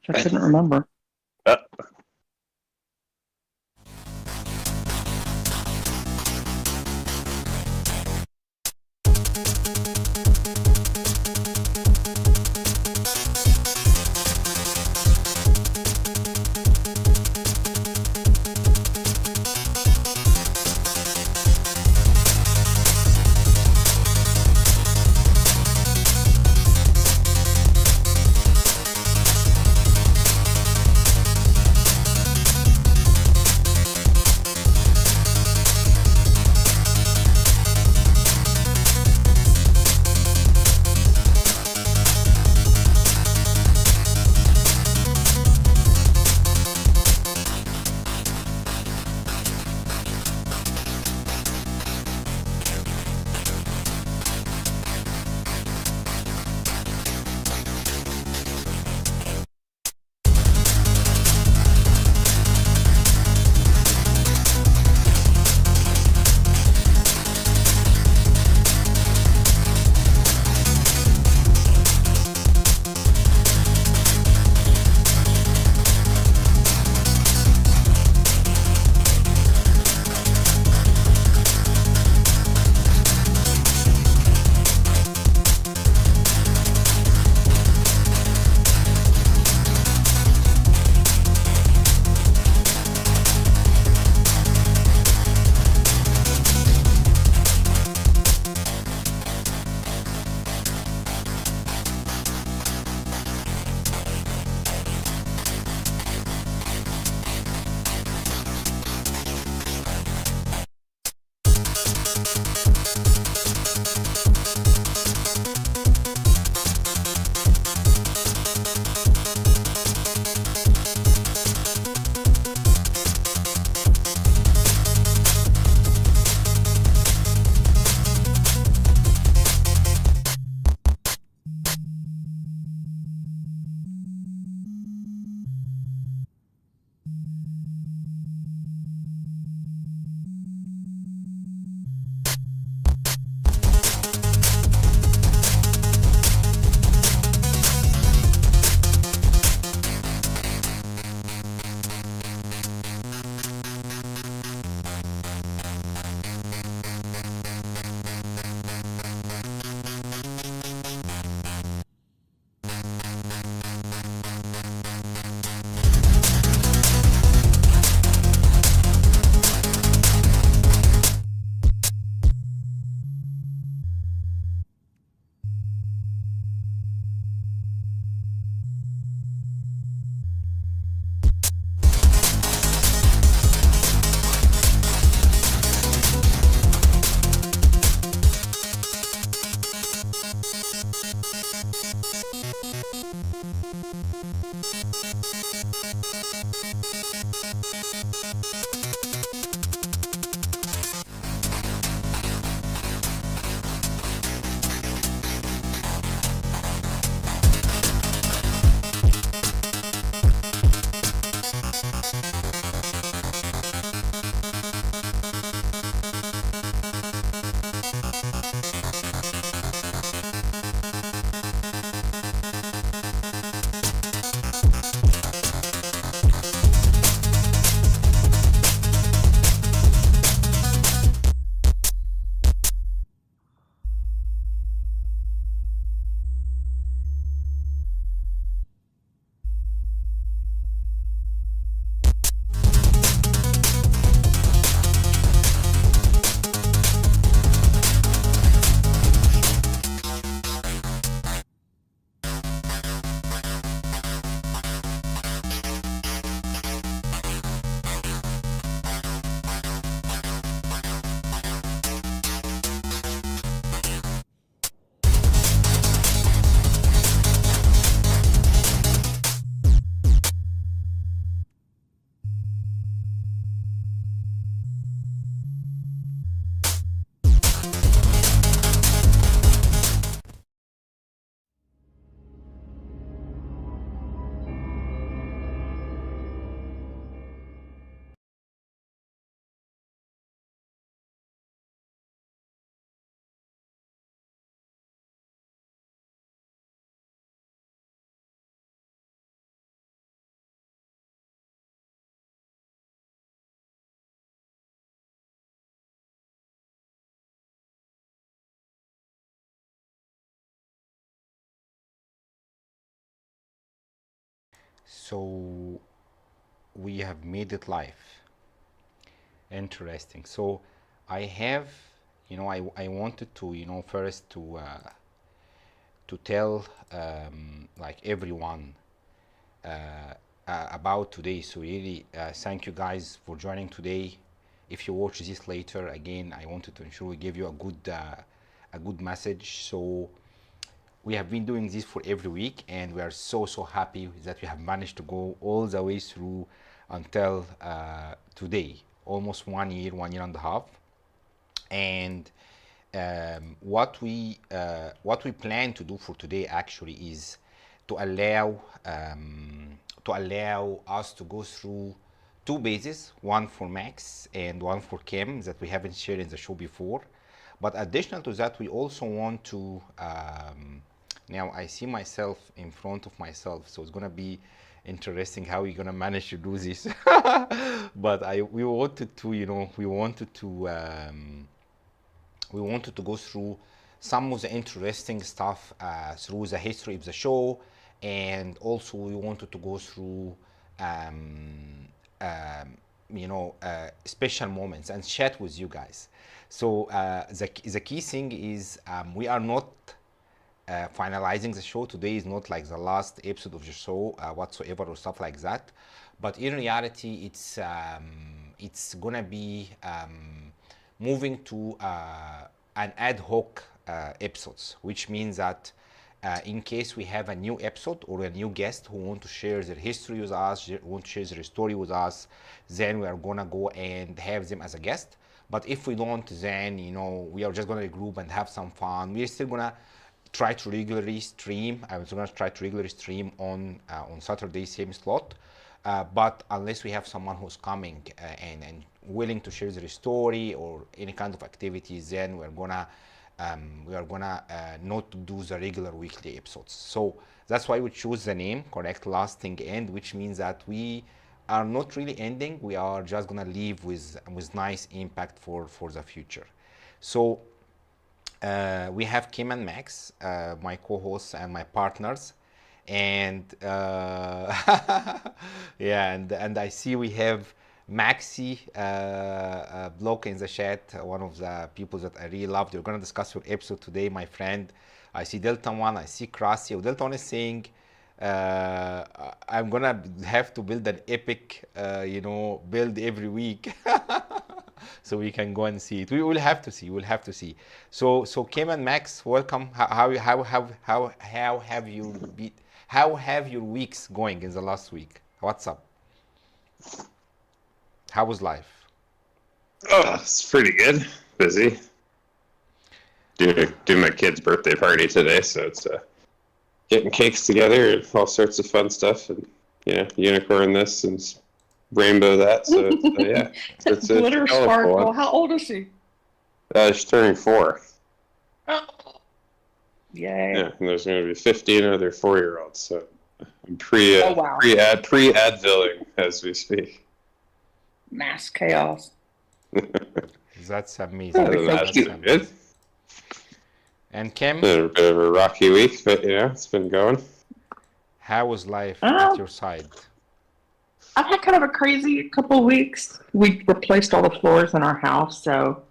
I couldn't remember. So we have made it live. Interesting. So I have, I wanted to, first to tell like everyone about today. So really, thank you guys for joining today. If you watch this later, again, I wanted to ensure we give you a good message. So we have been doing this for every week, and we are so happy that we have managed to go all the way through until today, almost 1 year, 1 year and a half. And what we plan to do for today actually is to allow us to go through two bases, one for Max and one for Kim that we haven't shared in the show before. But additional to that, we also want to now I see myself in front of myself, so it's gonna be interesting how we're gonna manage to do this. But we wanted to, we wanted to go through some of the interesting stuff through the history of the show, and also we wanted to go through special moments and chat with you guys. So the key thing is we are not finalizing the show. Today is not like the last episode of the show whatsoever or stuff like that, but in reality it's gonna be moving to an ad hoc episodes, which means that in case we have a new episode or a new guest who want to share their history with us, want to share their story with us, then we are gonna go and have them as a guest. But if we don't, then we are just gonna regroup and have some fun. We're still gonna try to regularly stream. I was gonna try to regularly stream on Saturday, same slot. But unless we have someone who's coming and willing to share their story or any kind of activities, then we're gonna not do the regular weekly episodes. So that's why we choose the name Correct Lasting End, which means that we are not really ending. We are just gonna leave with nice impact for the future. So we have Kim and Max, my co-hosts and my partners, and yeah, and I see we have Maxi bloke in the chat, one of the people that I really love. We're gonna discuss your episode today, my friend. I see Delta One, I see Krasi. Delta One is saying I'm gonna have to build an epic, build every week. So we can go and see it. We will have to see. We'll have to see. So Kim and Max, welcome. How have you been? How have your weeks going in the last week? What's up? How was life? Oh, it's pretty good. Busy. Do my kid's birthday party today, so it's getting cakes together and all sorts of fun stuff, and unicorn this and rainbow that. So yeah, it's glitter sparkle. How old is she? She's turning 4. Oh, yay! Yeah, and there's going to be 15 other 4-year-olds. So I'm pre-Advilling as we speak. Mass chaos. That's amazing. That's good. And Kim? A bit of a rocky week, but it's been going. How was life at your side? I've had kind of a crazy couple of weeks. We replaced all the floors in our house, so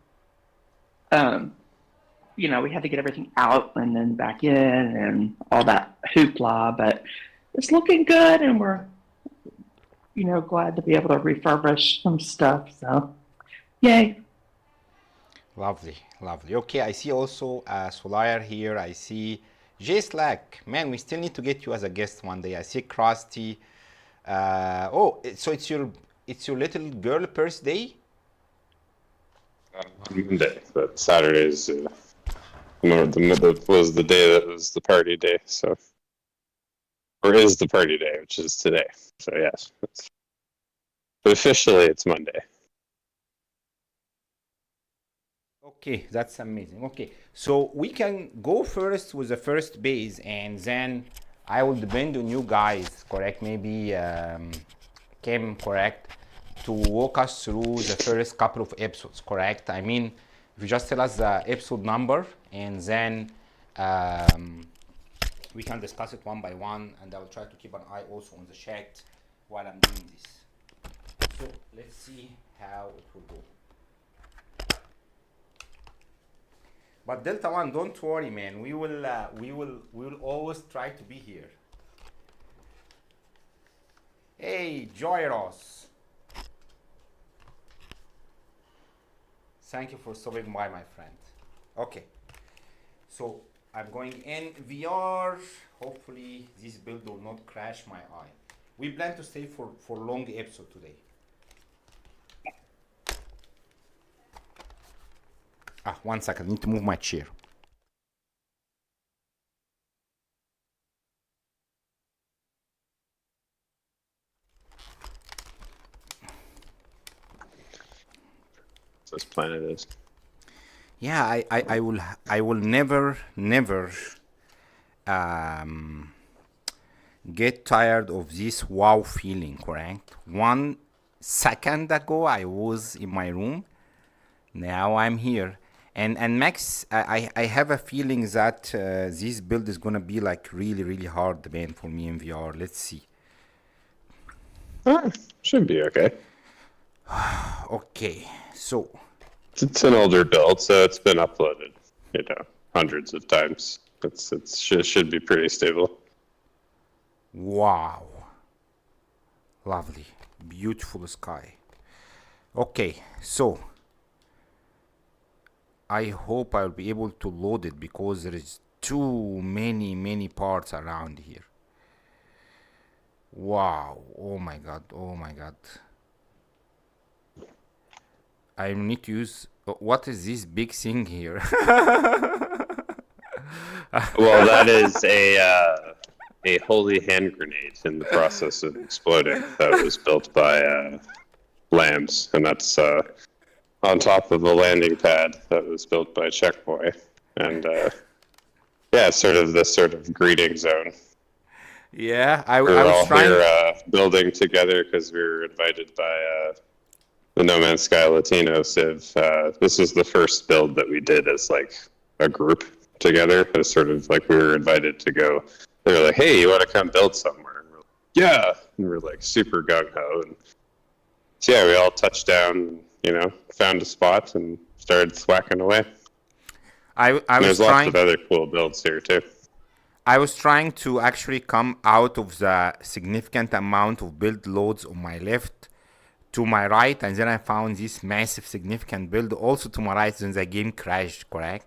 we had to get everything out and then back in and all that hoopla, but it's looking good, and we're glad to be able to refurbish some stuff, so yay. Lovely. Okay, I see also Solar here. I see J Slack. Man, we still need to get you as a guest one day. I see Krusty. So it's your little girl birthday? Monday, but Saturday's was the day that was the party day. So, or is the party day, which is today. So yes, but officially it's Monday. Okay, that's amazing. Okay, so we can go first with the first base, and then I will depend on you guys, correct? Maybe Kim, correct, to walk us through the first couple of episodes, correct? I mean, if you just tell us the episode number, and then we can discuss it one by one, and I will try to keep an eye also on the chat while I'm doing this. So let's see how it will go. But Delta One, don't worry, man. We will always try to be here. Hey, Joyros. Thank you for stopping by, my friend. Okay. So I'm going in VR. Hopefully this build will not crash my eye. We plan to stay for long episode today. One second, I need to move my chair. This planet is. Yeah, I will never get tired of this wow feeling, correct? 1 second ago I was in my room, now I'm here. And Max, I have a feeling that this build is gonna be like really hard, man, for me in VR. Let's see. Should be okay. Okay, so It's an older build, so it's been uploaded, hundreds of times. Should be pretty stable. wow, lovely, beautiful sky. Okay, so I hope I'll be able to load it because there is too many parts around here. Wow, oh my god. I need to use, what is this big thing here? Well, that is a holy hand grenade in the process of exploding that was built by Lambs, and that's on top of a landing pad that was built by Checkboy, and sort of greeting zone. Yeah, I We're all was trying. here building together because we were invited by the No Man's Sky Latino Civ. This was the first build that we did as like a group together. As sort of like we were invited to go. They were like, "Hey, you want to come build somewhere?" And we're like, "Yeah," and we're like super gung ho. And so, yeah, we all touched down. Found a spot and started thwacking away. I And was there's lots trying. of other cool builds here too. I was trying to actually come out of the significant amount of build loads on my left to my right, and then I found this massive significant build also to my right, then the game crashed, correct?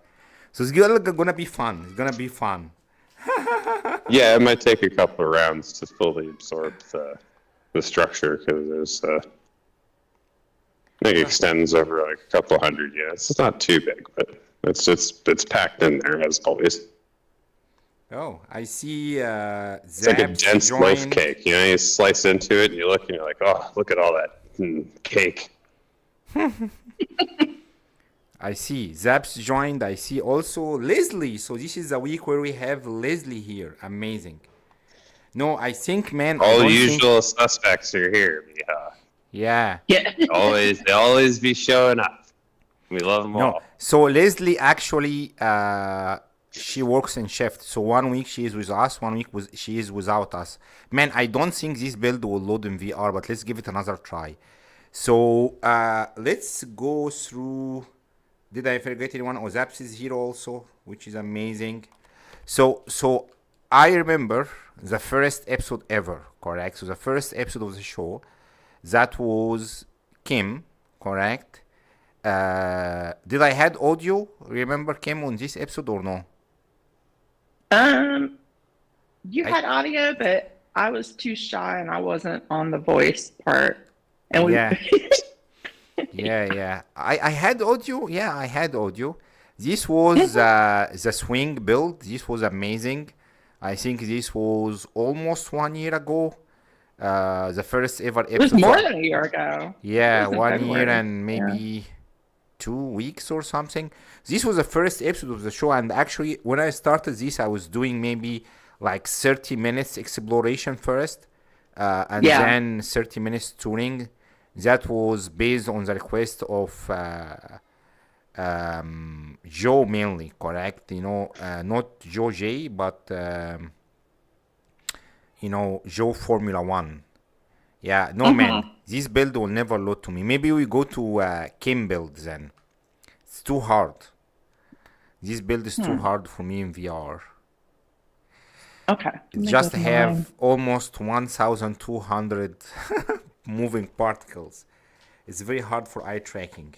So it's gonna be fun. It's gonna be fun. Yeah, it might take a couple of rounds to fully absorb the structure because there's I think it extends over like a couple hundred units. It's not too big, but it's packed in there as always. Oh, I see. It's like a dense loaf cake. You slice into it and you look and you're like, oh, look at all that cake. I see. Zaps joined. I see also Leslie. So this is a week where we have Leslie here. Amazing. No, I think, man. All the usual suspects are here, Miha. Yeah. They always be showing up. We love them all. So Leslie actually, she works in shift. So 1 week she is with us, 1 week she is without us. Man, I don't think this build will load in VR, but let's give it another try. So let's go through. Did I forget anyone? Oh, Zaps is here also, which is amazing. So I remember the first episode ever, correct? So the first episode of the show, that was Kim, correct? Did I had audio? Remember Kim on this episode or no? You had audio, but I was too shy and I wasn't on the voice part. And we Yeah. I had audio. Yeah, I had audio. This was the swing build. This was amazing. I think this was almost 1 year ago. The first ever episode. It was more than a year ago. Yeah, It was in 1 February. year and maybe 2 weeks or something. This was the first episode of the show, and actually when I started this, I was doing maybe like 30 minutes exploration first, and then 30 minutes touring. That was based on the request of Joe mainly, correct? Not Joe J, but Joe Formula One. Yeah, no man, this build will never load to me. Maybe we go to Kim build then. It's too hard. This build is too hard for me in VR. Okay. It just have almost 1,200 moving particles. It's very hard for eye tracking.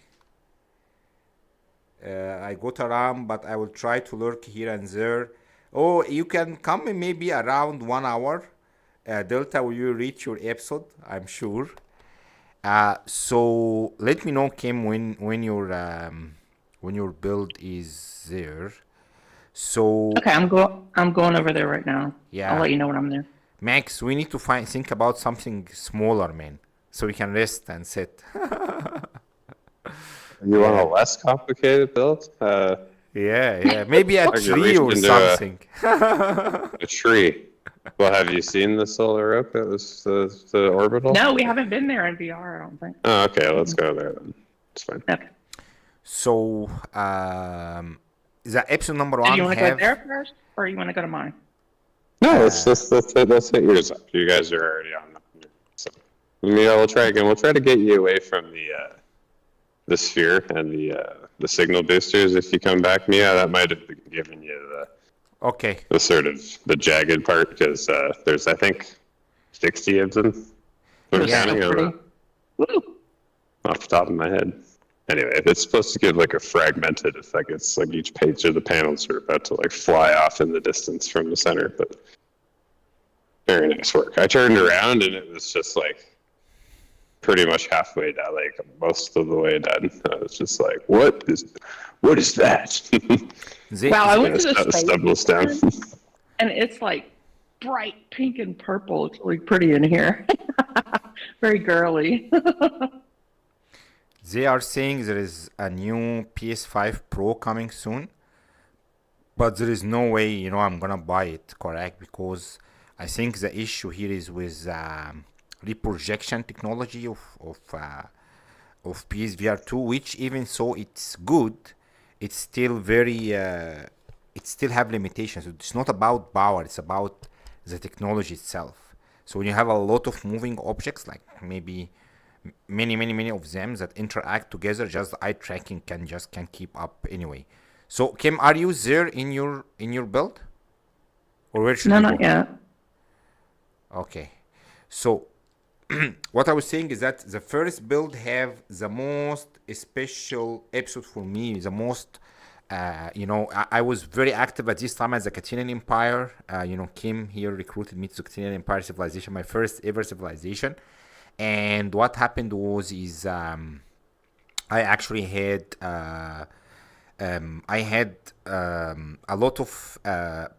I got around, but I will try to lurk here and there. Oh, you can come in maybe around 1 hour. Delta, will you reach your episode? I'm sure. So let me know, Kim, when your build is there. So Okay, I'm going over there right now. yeah, I'll let you know when I'm there. Max, we need to think about something smaller, man, so we can rest and sit. You want a less complicated build? Yeah, maybe a I could tree reach or into something. a tree. Well, have you seen the solar rope? It was the orbital? No, we haven't been there in VR, I don't think. Oh, okay, let's go there then. It's fine. Okay. So, the episode number Do one you want to go there first, or you want to go to mine? No, let's hit yours up. You guys are already on that. So, we'll try again. We'll try to get you away from the sphere and the signal boosters if you come back. Yeah, that might have given you the sort of the jagged part because there's I think 60 of them. I'm counting off the top of my head. Anyway, it's supposed to give like a fragmented effect. It's like each page of the panels are about to like fly off in the distance from the center, but very nice work. I turned around and it was just like pretty much halfway down, like most of the way done. I was just like, what is that? Wow, I went to the Stumbles down. and it's like bright pink and purple. It's really pretty in here. Very girly. They are saying there is a new PS5 Pro coming soon, but there is no way, I'm gonna buy it, correct? Because I think the issue here is with reprojection technology of PSVR 2, which even so it's good, it's still very, it still have limitations. It's not about power, it's about the technology itself. So when you have a lot of moving objects, like maybe many of them that interact together, just eye tracking can keep up anyway. So Kim, are you there in your build, or where should No, you not go? yet. Okay, so what I was saying is that the first build have the most special episode for me, the most I was very active at this time as the Catinian Empire. Kim here recruited me to the Catinian Empire civilization, my first ever civilization. And what happened is I actually had a lot of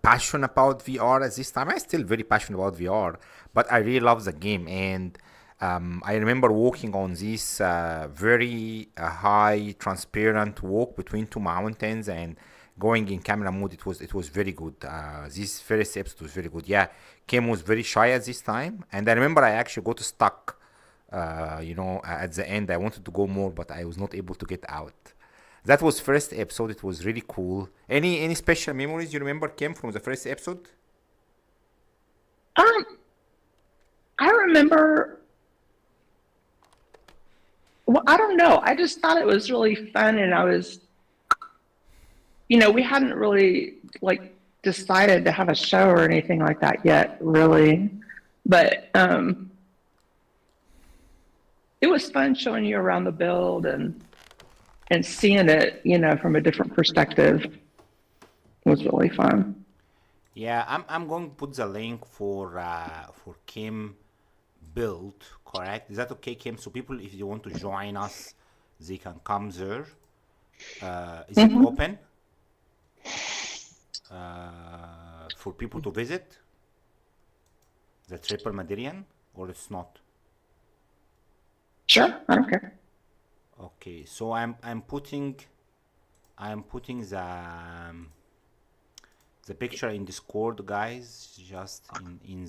passion about VR at this time. I'm still very passionate about VR, but I really love the game. And I remember walking on this very high, transparent walk between two mountains and going in camera mode. It was very good. This first episode was very good. Yeah, Kim was very shy at this time, and I remember I actually got stuck. At the end, I wanted to go more, but I was not able to get out. That was first episode. It was really cool. Any special memories you remember, Kim, from the first episode? I remember. Well, I don't know. I just thought it was really fun, and I was, we hadn't really decided to have a show or anything like that yet, really. But it was fun showing you around the build and seeing it, from a different perspective. It was really fun. Yeah, I'm going to put the link for Kim build, correct? Is that okay, Kim? So people, if they want to join us, they can come there. Is it open for people to visit the Triple Madrian, or it's not? Sure, I don't care. Okay, so I'm putting the picture in Discord, guys, just in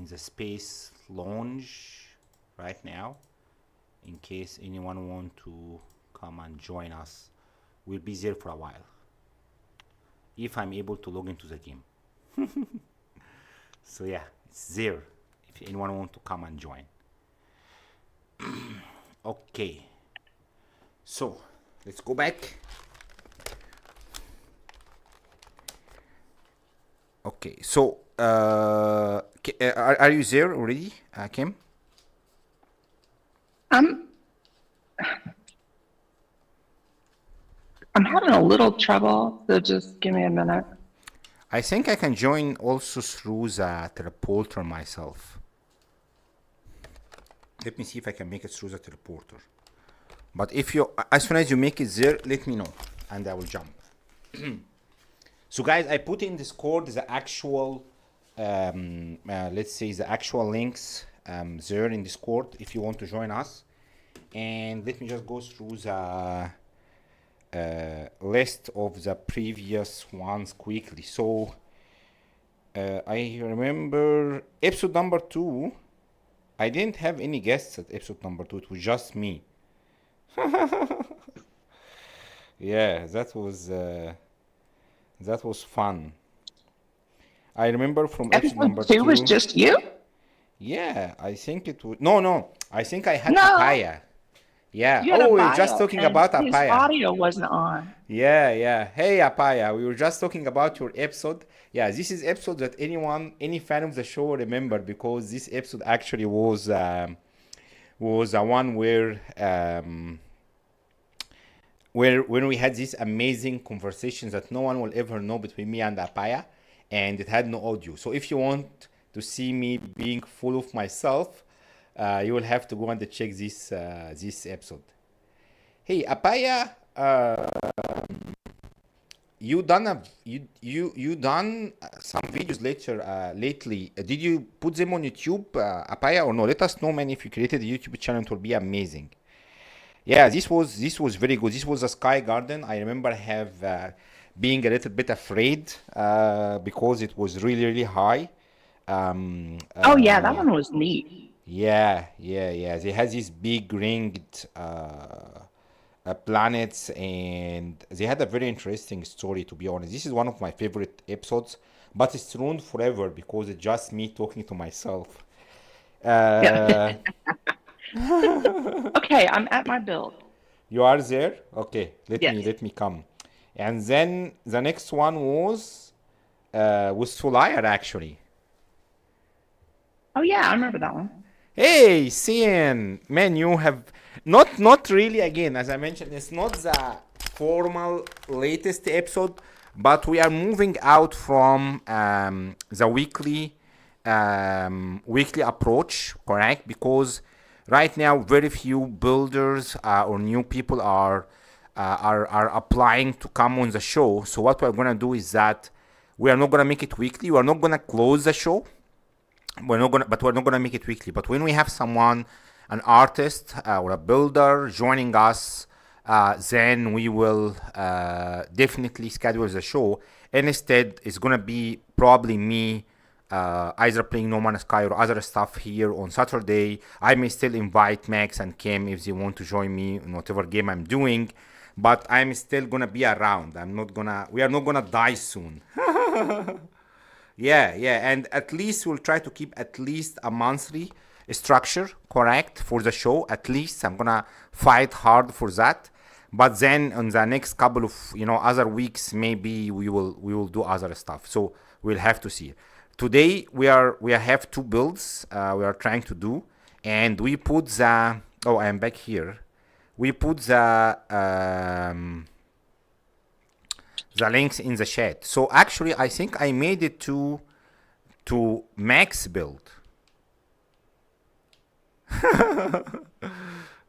the space lounge right now, in case anyone want to come and join us. We'll be there for a while if I'm able to log into the game. So yeah, it's there if anyone want to come and join. Okay, so let's go back. Okay, so are you there already, Kim? I'm having a little trouble, so just give me a minute. I think I can join also through the teleporter myself. Let me see if I can make it through the teleporter. But if you, as soon as you make it there, let me know, and I will jump. So guys, I put in Discord the actual, let's say the actual links there in Discord if you want to join us. And let me just go through the list of the previous ones quickly. So I remember episode number 2, I didn't have any guests at episode number 2, it was just me. Yeah, that was fun. I remember from episode number Episode 2 was 2. just you? Yeah, I think it was. No, I think I had No. Papaya. Yeah. You had Oh, a we're bio, just talking and about his Apaya. audio wasn't on. Yeah. Hey, Apaya, we were just talking about your episode. Yeah, this is episode that any fan of the show remember, because this episode actually was the one where when we had these amazing conversations that no one will ever know between me and Apaya, and it had no audio. So if you want to see me being full of myself, you will have to go and check this episode. Hey, Apaya, you done some videos lately. Did you put them on YouTube, Apaya, or no? Let us know, man. If you created a YouTube channel, it will be amazing. Yeah, this was very good. This was a sky garden. I remember being a little bit afraid because it was really high. Oh yeah, that one was neat. Yeah. They had these big ringed planets, and they had a very interesting story, to be honest. This is one of my favorite episodes, but it's ruined forever because it's just me talking to myself. Okay, I'm at my build. You are there? Okay, let Yes. me come. And then the next one was Solire, actually. Oh yeah, I remember that one. Hey, Cian, man, you have not really, again, as I mentioned, it's not the formal latest episode, but we are moving out from the weekly approach, correct? Because right now very few builders or new people are applying to come on the show. So what we're gonna do is that we are not gonna make it weekly. We are not gonna close the show. We're not gonna make it weekly. But when we have someone, an artist or a builder joining us, then we will definitely schedule the show. And instead, it's gonna be probably me either playing No Man's Sky or other stuff here on Saturday. I may still invite Max and Kim if they want to join me in whatever game I'm doing, but I'm still gonna be around. We are not gonna die soon. Yeah, and at least we'll try to keep at least a monthly structure, correct, for the show. At least I'm gonna fight hard for that. But then on the next couple of other weeks, maybe we will do other stuff. So we'll have to see. Today we have 2 builds we are trying to do, and we put the I am back here. We put the links in the chat. So actually, I think I made it to max build.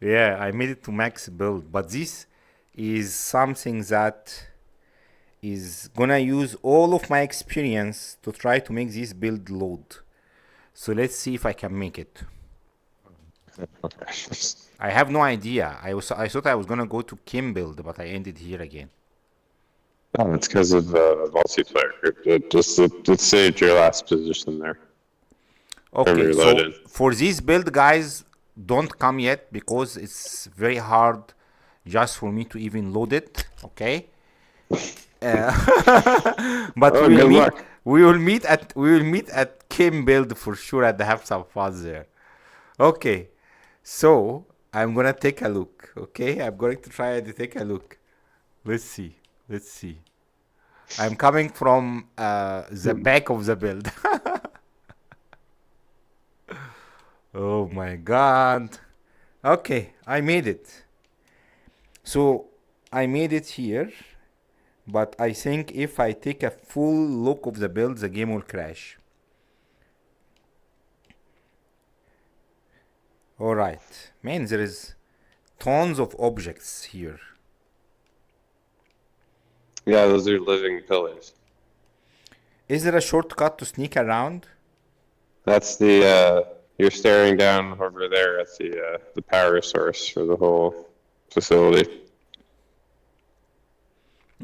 Yeah, I made it to max build, but this is something that is gonna use all of my experience to try to make this build load. So let's see if I can make it. Okay. I have no idea. I thought I was gonna go to Kim build, but I ended here again. Oh, it's because of multiplayer. It saved your last position there. Okay, so Reloaded. for this build, guys, don't come yet because it's very hard just for me to even load it. Okay. But Oh, good luck. We will meet at Kim Build for sure and have some fun there. Okay, so I'm gonna take a look. Okay, I'm going to try to take a look. Let's see. Let's see. I'm coming from the back of the build. Oh my God. Okay, I made it. So I made it here, but I think if I take a full look of the build, the game will crash. All right, man, there is tons of objects here. Yeah, those are living pillars. Is there a shortcut to sneak around? That's the you're staring down over there at the power source for the whole facility.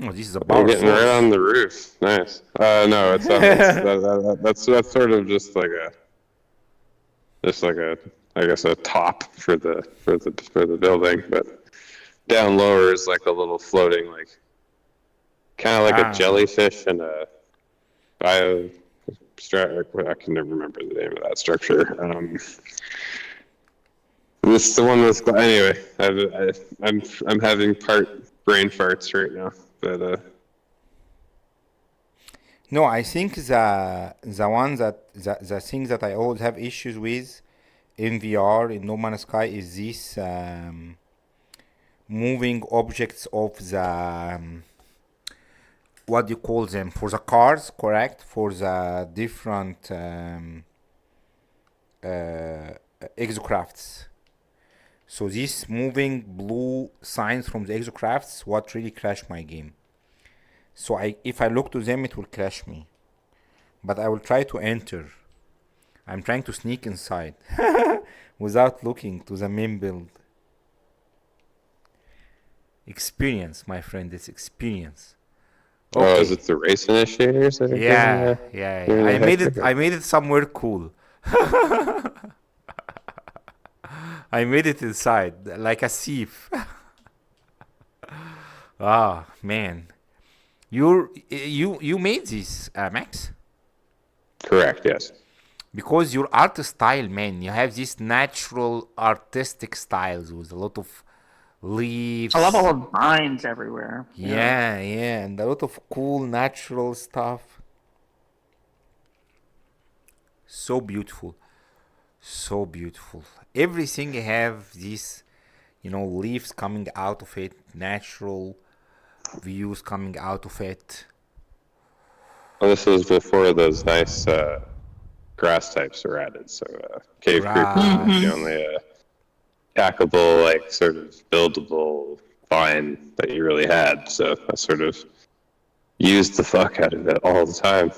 Oh, this is a We're power getting right source. on the roof. Nice. No, it's that's sort of just like a I guess a top for the building, but down lower is like a little floating like kind of like a jellyfish and a bio. I can never remember the name of that structure. This is the one that's anyway. I'm having part brain farts right now, but No, I think the one the thing that I always have issues with in VR in No Man's Sky is this moving objects of the what do you call them for the cars, correct? For the different exocrafts. So these moving blue signs from the exocrafts what really crashed my game. So if I look to them, it will crash me. But I will try to enter. I'm trying to sneak inside without looking to the main build. Experience, my friend. It's experience. oh, is it the race initiators that are Yeah, getting, yeah, getting yeah. the heck together? I made it somewhere cool. I made it inside like a thief. Ah, man. You made this, Max? Correct. Yes. Because your art style, man, you have these natural artistic styles with a lot of leaves. I love all the vines everywhere. Yeah, yeah, and a lot of cool natural stuff. So beautiful. So beautiful. Everything have these, leaves coming out of it, natural views coming out of it. Well, this was before those nice grass types were added. So cave creeper was the only hackable, like sort of buildable vine that you really had. So I sort of used the fuck out of it all the time.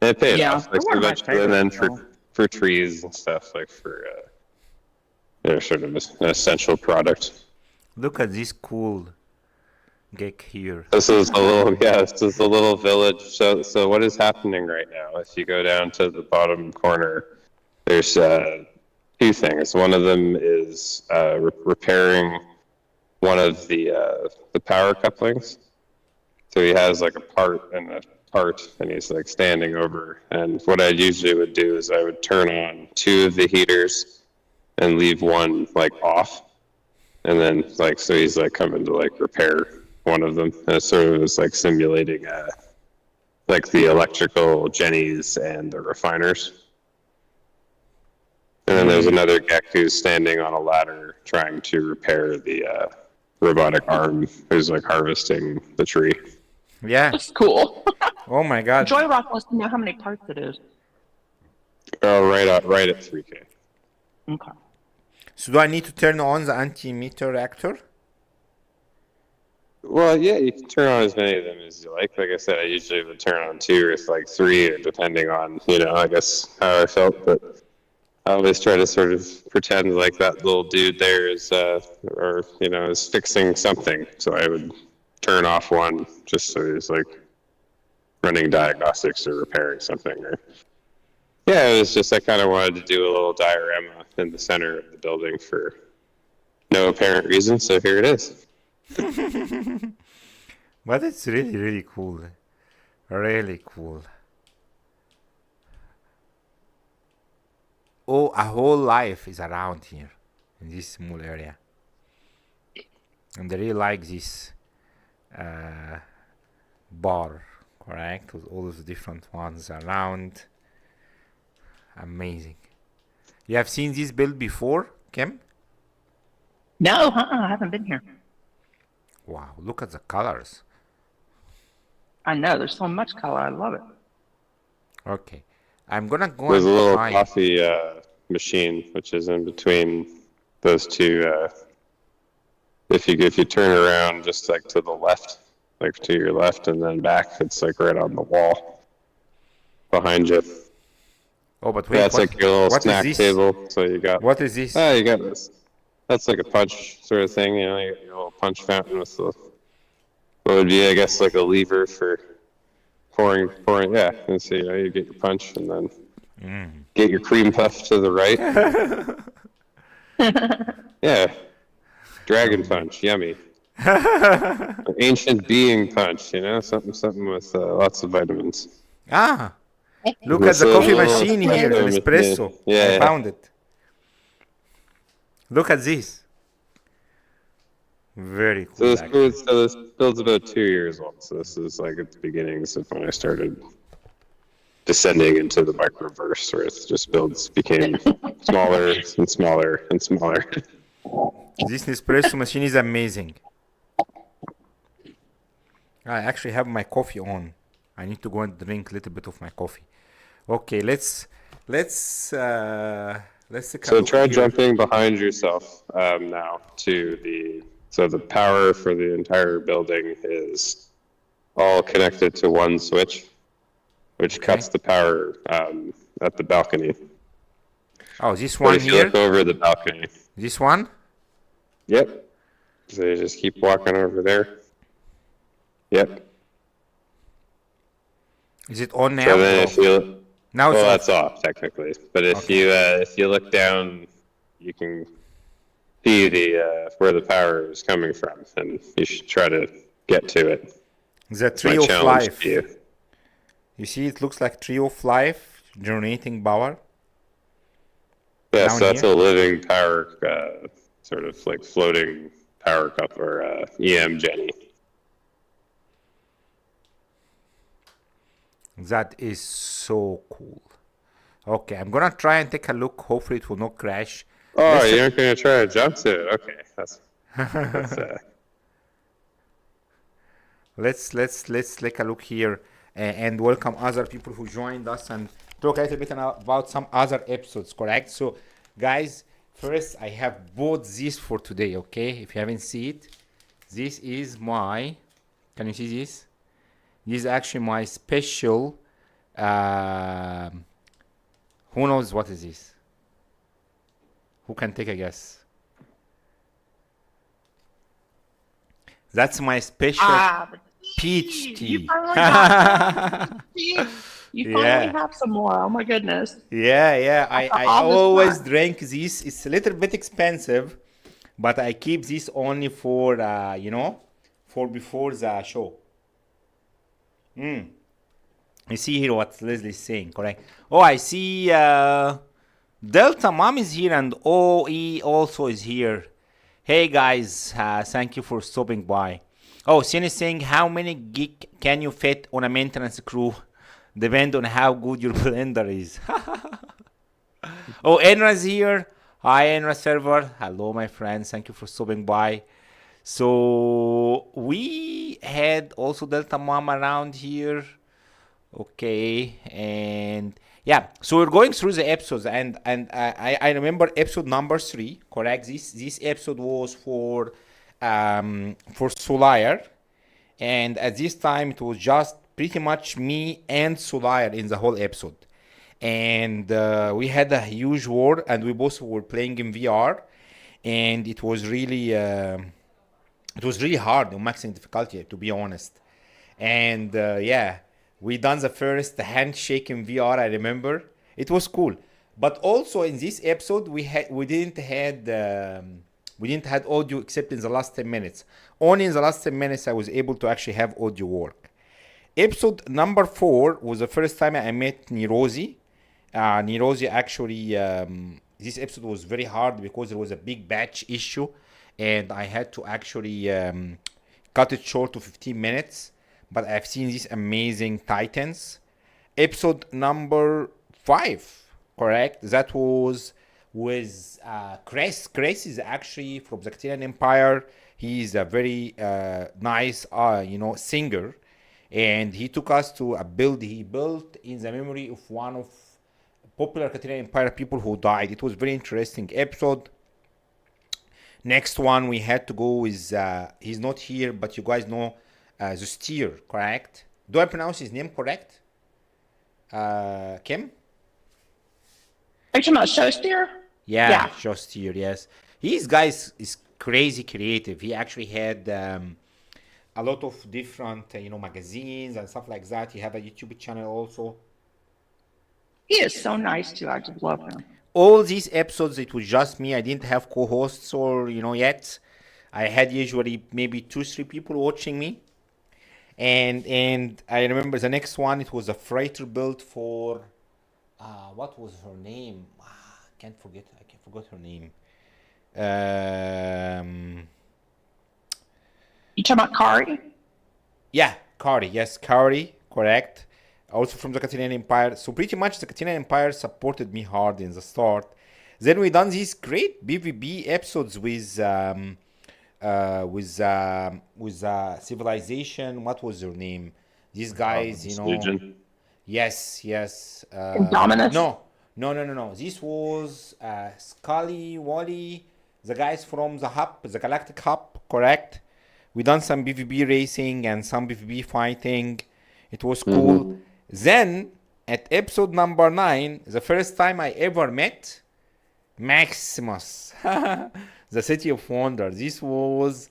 And it paid Yeah, off. Like they're one of my eventually, and then favorites, for trees and stuff, like for sort of an essential product. Look at this cool gig here. This is a little village. So what is happening right now? If you go down to the bottom corner, there's two things. One of them is repairing one of the power couplings. So he has like a part, and he's like standing over. And what I usually would do is I would turn on two of the heaters and leave one like off, and then like so he's like coming to like repair one of them. And it sort of is like simulating like the electrical jennies and the refiners. And then there's another Gek who's standing on a ladder trying to repair the robotic arm who's like harvesting the tree. Yeah. That's cool. Oh my God. Joy Rock wants to know how many parts it is. Oh, right at 3K. Okay. So do I need to turn on the antimeter reactor? Well, yeah, you can turn on as many of them as you like. Like I said, I usually would turn on 2 or like 3, depending on, I guess how I felt. But I always try to sort of pretend like that little dude there is, is fixing something. So I would turn off one just so he's like running diagnostics or repairing something. Yeah, it was just I kind of wanted to do a little diorama in the center of the building for no apparent reason. So here it is. But it's really, really cool. Really cool. a whole life is around here in this small area. And I really like this bar, correct? With all those different ones around. Amazing. You have seen this build before, Kim? No, I haven't been here. Wow, look at the colors. I know there's so much color. I love it. Okay, I'm gonna go There's a and little try. coffee machine which is in between those two. If you turn around just like to the left, like to your left and then back, it's like right on the wall behind you. Oh, but wait, That's like your little what is snack this? table. So you got What is this? you got this. That's like a punch sort of thing, you know. You got your little punch fountain with the what would be, I guess, like a lever for pouring. Yeah, and so you get your punch and then get your cream puff to the right. Yeah, dragon punch, yummy. Ancient being punch, you know, something with lots of vitamins. Ah, look at This the coffee little machine here, an espresso. Yeah. I found it. Look at this. Very cool. So this build's about 2 years old. So this is like at the beginnings of when I started descending into the microverse, where it just became smaller and smaller and smaller. This Nespresso machine is amazing. I actually have my coffee on. I need to go and drink a little bit of my coffee. Okay, let's take a So look try here. jumping behind yourself now to the power for the entire building is all connected to one switch, which cuts the power at the balcony. Oh, this But one if you here. look over the balcony, This one. yep. So you just keep walking over there. Yep. Is it on now? So then if you Now it's well, off. that's off technically. But if you look down, you can see where the power is coming from, and you should try to get to it. The It's my tree of challenge life. to you. You see, it looks like tree of life generating power. Yeah, Down so that's here? a living power, sort of like floating power cup or EM Jenny. That is so cool. Okay, I'm gonna try and take a look. Hopefully, it will not crash. Oh, Let's- you're not going to try to jump to it? Okay, that's Let's take a look here and welcome other people who joined us and talk a little bit about some other episodes. Correct? So, guys, first I have bought this for today. Okay, if you haven't seen it, this is my. Can you see this? This is actually my special. Who knows what is this? Who can take a guess? That's my special Ah, peach tea. You finally got tea. You finally Yeah. have some more. Oh my goodness. Yeah. I All this always time. drink this. It's a little bit expensive, but I keep this only for for before the show. You see here what Leslie's saying, correct? Oh, I see Delta Mom is here and OE also is here. Hey guys, thank you for stopping by. Oh, Sin is saying, how many gig can you fit on a maintenance crew? Depend on how good your blender is. Oh, Enra's here. Hi, Enra server. Hello, my friends. Thank you for stopping by. So we had also Delta Mom around here. Okay, and yeah, so we're going through the episodes, and I remember episode number 3, correct? This episode was for Solar, and at this time it was just pretty much me and Solar in the whole episode, and we had a huge war, and we both were playing in VR, and it was really hard on maximum difficulty, to be honest, and yeah. We done the first handshake in VR. I remember it was cool, but also in this episode we didn't had audio except in the last 10 minutes. Only in the last 10 minutes I was able to actually have audio work. Episode number 4 was the first time I met Nirozi, Nirozi actually, this episode was very hard because there was a big batch issue, and I had to actually cut it short to 15 minutes. But I've seen these amazing Titans. Episode number 5, correct? That was with Chris. Chris is actually from the Catalan Empire. He's a very nice, singer. And he took us to a build he built in the memory of one of popular Catalan Empire people who died. It was very interesting episode. Next one we had to go with, he's not here, but you guys know Zustir, correct? Do I pronounce his name correct? Kim? Are you talking about Showsteer? Yeah. Justir, yes. His guys is crazy creative. He actually had a lot of different, magazines and stuff like that. He have a YouTube channel also. He is so nice too. I just love him. All these episodes, it was just me. I didn't have co-hosts or, yet. I had usually maybe 2-3 people watching me. And I remember the next one, it was a freighter built for, what was her name? I can't forget her name. You talking about Kari? Yeah, Kari. Yes, Kari, correct. Also from the Catalan Empire. So pretty much the Catalan Empire supported me hard in the start. Then we done these great BVB episodes with Civilization. What was their name? These guys, Legion. Yes. Indominus? No. This was Scully, Wally, the guys from the hub, the Galactic Hub, correct? We done some BVB racing and some BVB fighting. It was cool. Mm-hmm. Then, at episode number 9, the first time I ever met Maximus, the City of Wonder. This was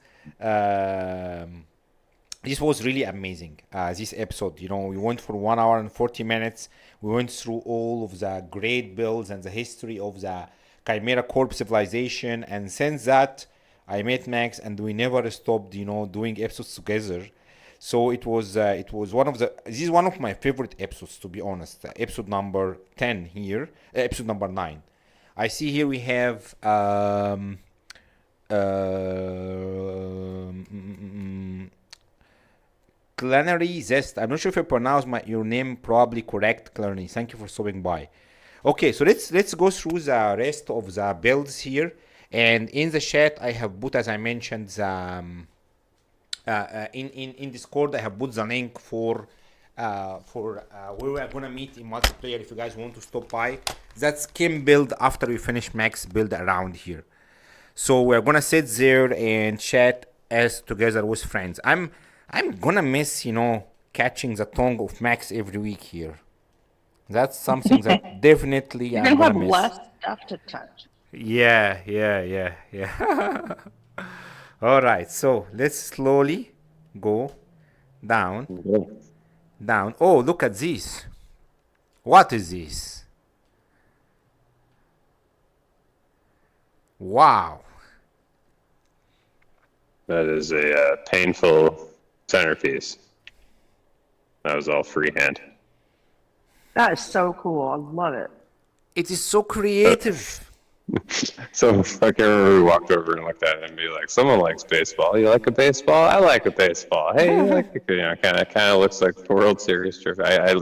really amazing. This episode, we went for 1 hour and 40 minutes. We went through all of the great builds and the history of the Chimera Corp civilization. And since that, I met Max, and we never stopped, doing episodes together. So it was this is one of my favorite episodes, to be honest. Episode number 10 here, episode number 9. I see here we have Clannery Zest. I'm not sure if I pronounce your name probably correct, Clannery. Thank you for stopping by. Okay, so let's go through the rest of the builds here. And in the chat, I have put, as I mentioned, the in Discord, I have put the link for where we are gonna meet in multiplayer. If you guys want to stop by, that's Kim build after we finish Max build around here. So we're gonna sit there and chat as together with friends. I'm gonna miss catching the tongue of Max every week here. That's something that definitely You're I'm gonna gonna have miss. less stuff to touch. Yeah. All right, so let's slowly go down. Oh, look at this. What is this? Wow. That is a painful centerpiece. That was all freehand. That is so cool. I love it. It is so creative. So I can remember we walked over and looked at it and be like, "Someone likes baseball. You like a baseball? I like a baseball. Hey, you like kind of looks like the World Series trophy." I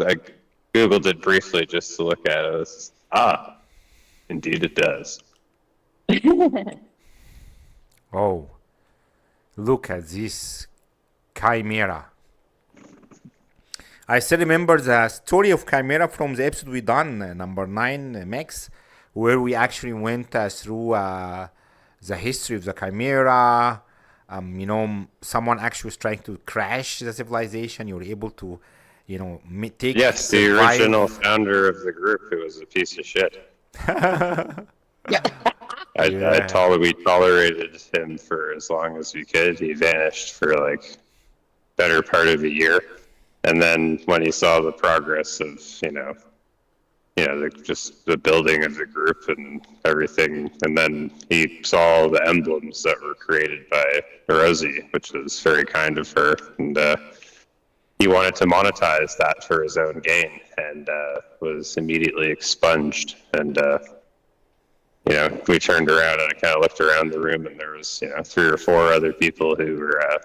googled it briefly just to look at it. It was, indeed it does. Oh, look at this Chimera. I still remember the story of Chimera from the episode we done, number 9, Max, where we actually went through the history of the Chimera. Someone actually was trying to crash the civilization. You were able to, take. Yes, the original founder of the group, who was a piece of shit. We tolerated him for as long as we could. He vanished for better part of a year. And then when he saw the progress of, just the building of the group and everything, and then he saw the emblems that were created by Rosie, which was very kind of her. And he wanted to monetize that for his own gain, and was immediately expunged. And we turned around and I kind of looked around the room, and there was 3 or 4 other people who were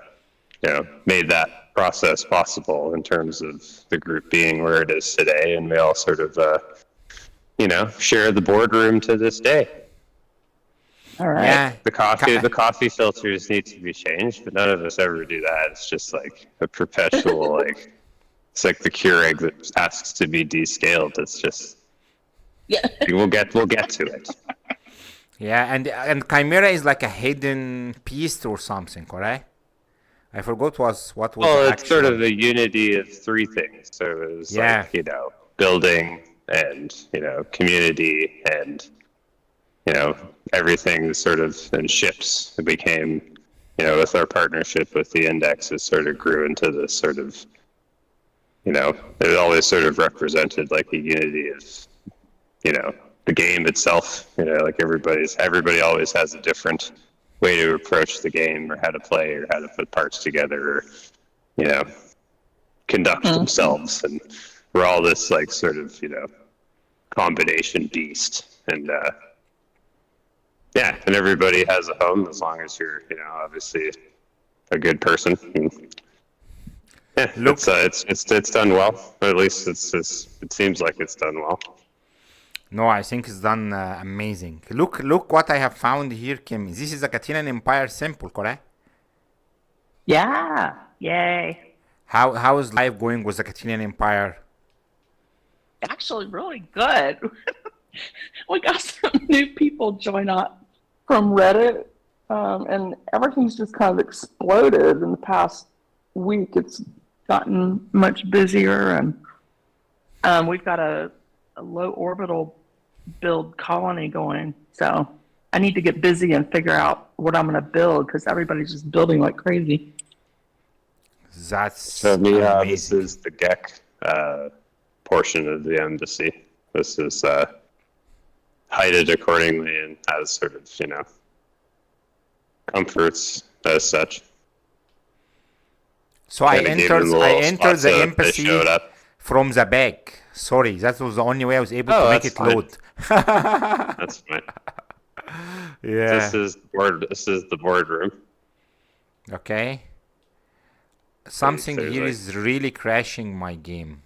made that process possible in terms of the group being where it is today, and we all sort of share the boardroom to this day. All right. Yeah. The coffee filters need to be changed, but none of us ever do that. It's just like a perpetual it's like the Keurig that asks to be descaled. It's just we'll get to it. Yeah, and Chimera is like a hidden piece or something, correct? I forgot what was. Well, it's sort of a unity of 3 things. So it was building and community and everything sort of in ships. It became with our partnership with the index, it sort of grew into this sort of it always sort of represented like a unity of the game itself. Like everybody always has a different way to approach the game, or how to play, or how to put parts together, or conduct themselves, and we're all this like sort of combination beast. And and everybody has a home as long as you're obviously a good person. And, it's done well. Or at least it seems like it's done well. No, I think it's done amazing. Look what I have found here, Kim. This is a Katina Empire simple, correct? Yeah. Yay. How is life going with the Katina Empire? Actually, really good. We got some new people join up from Reddit, and everything's just kind of exploded in the past week. It's gotten much busier, and we've got a low orbital build colony going. So I need to get busy and figure out what I'm going to build, because everybody's just building like crazy. That's amazing. This is the GEC portion of the embassy. This is heighted accordingly and has sort of comforts as such. So I entered the embassy from the back. Sorry, that was the only way I was able to make it load. That's fine. Yeah. This is the boardroom. Okay. Something here is really crashing my game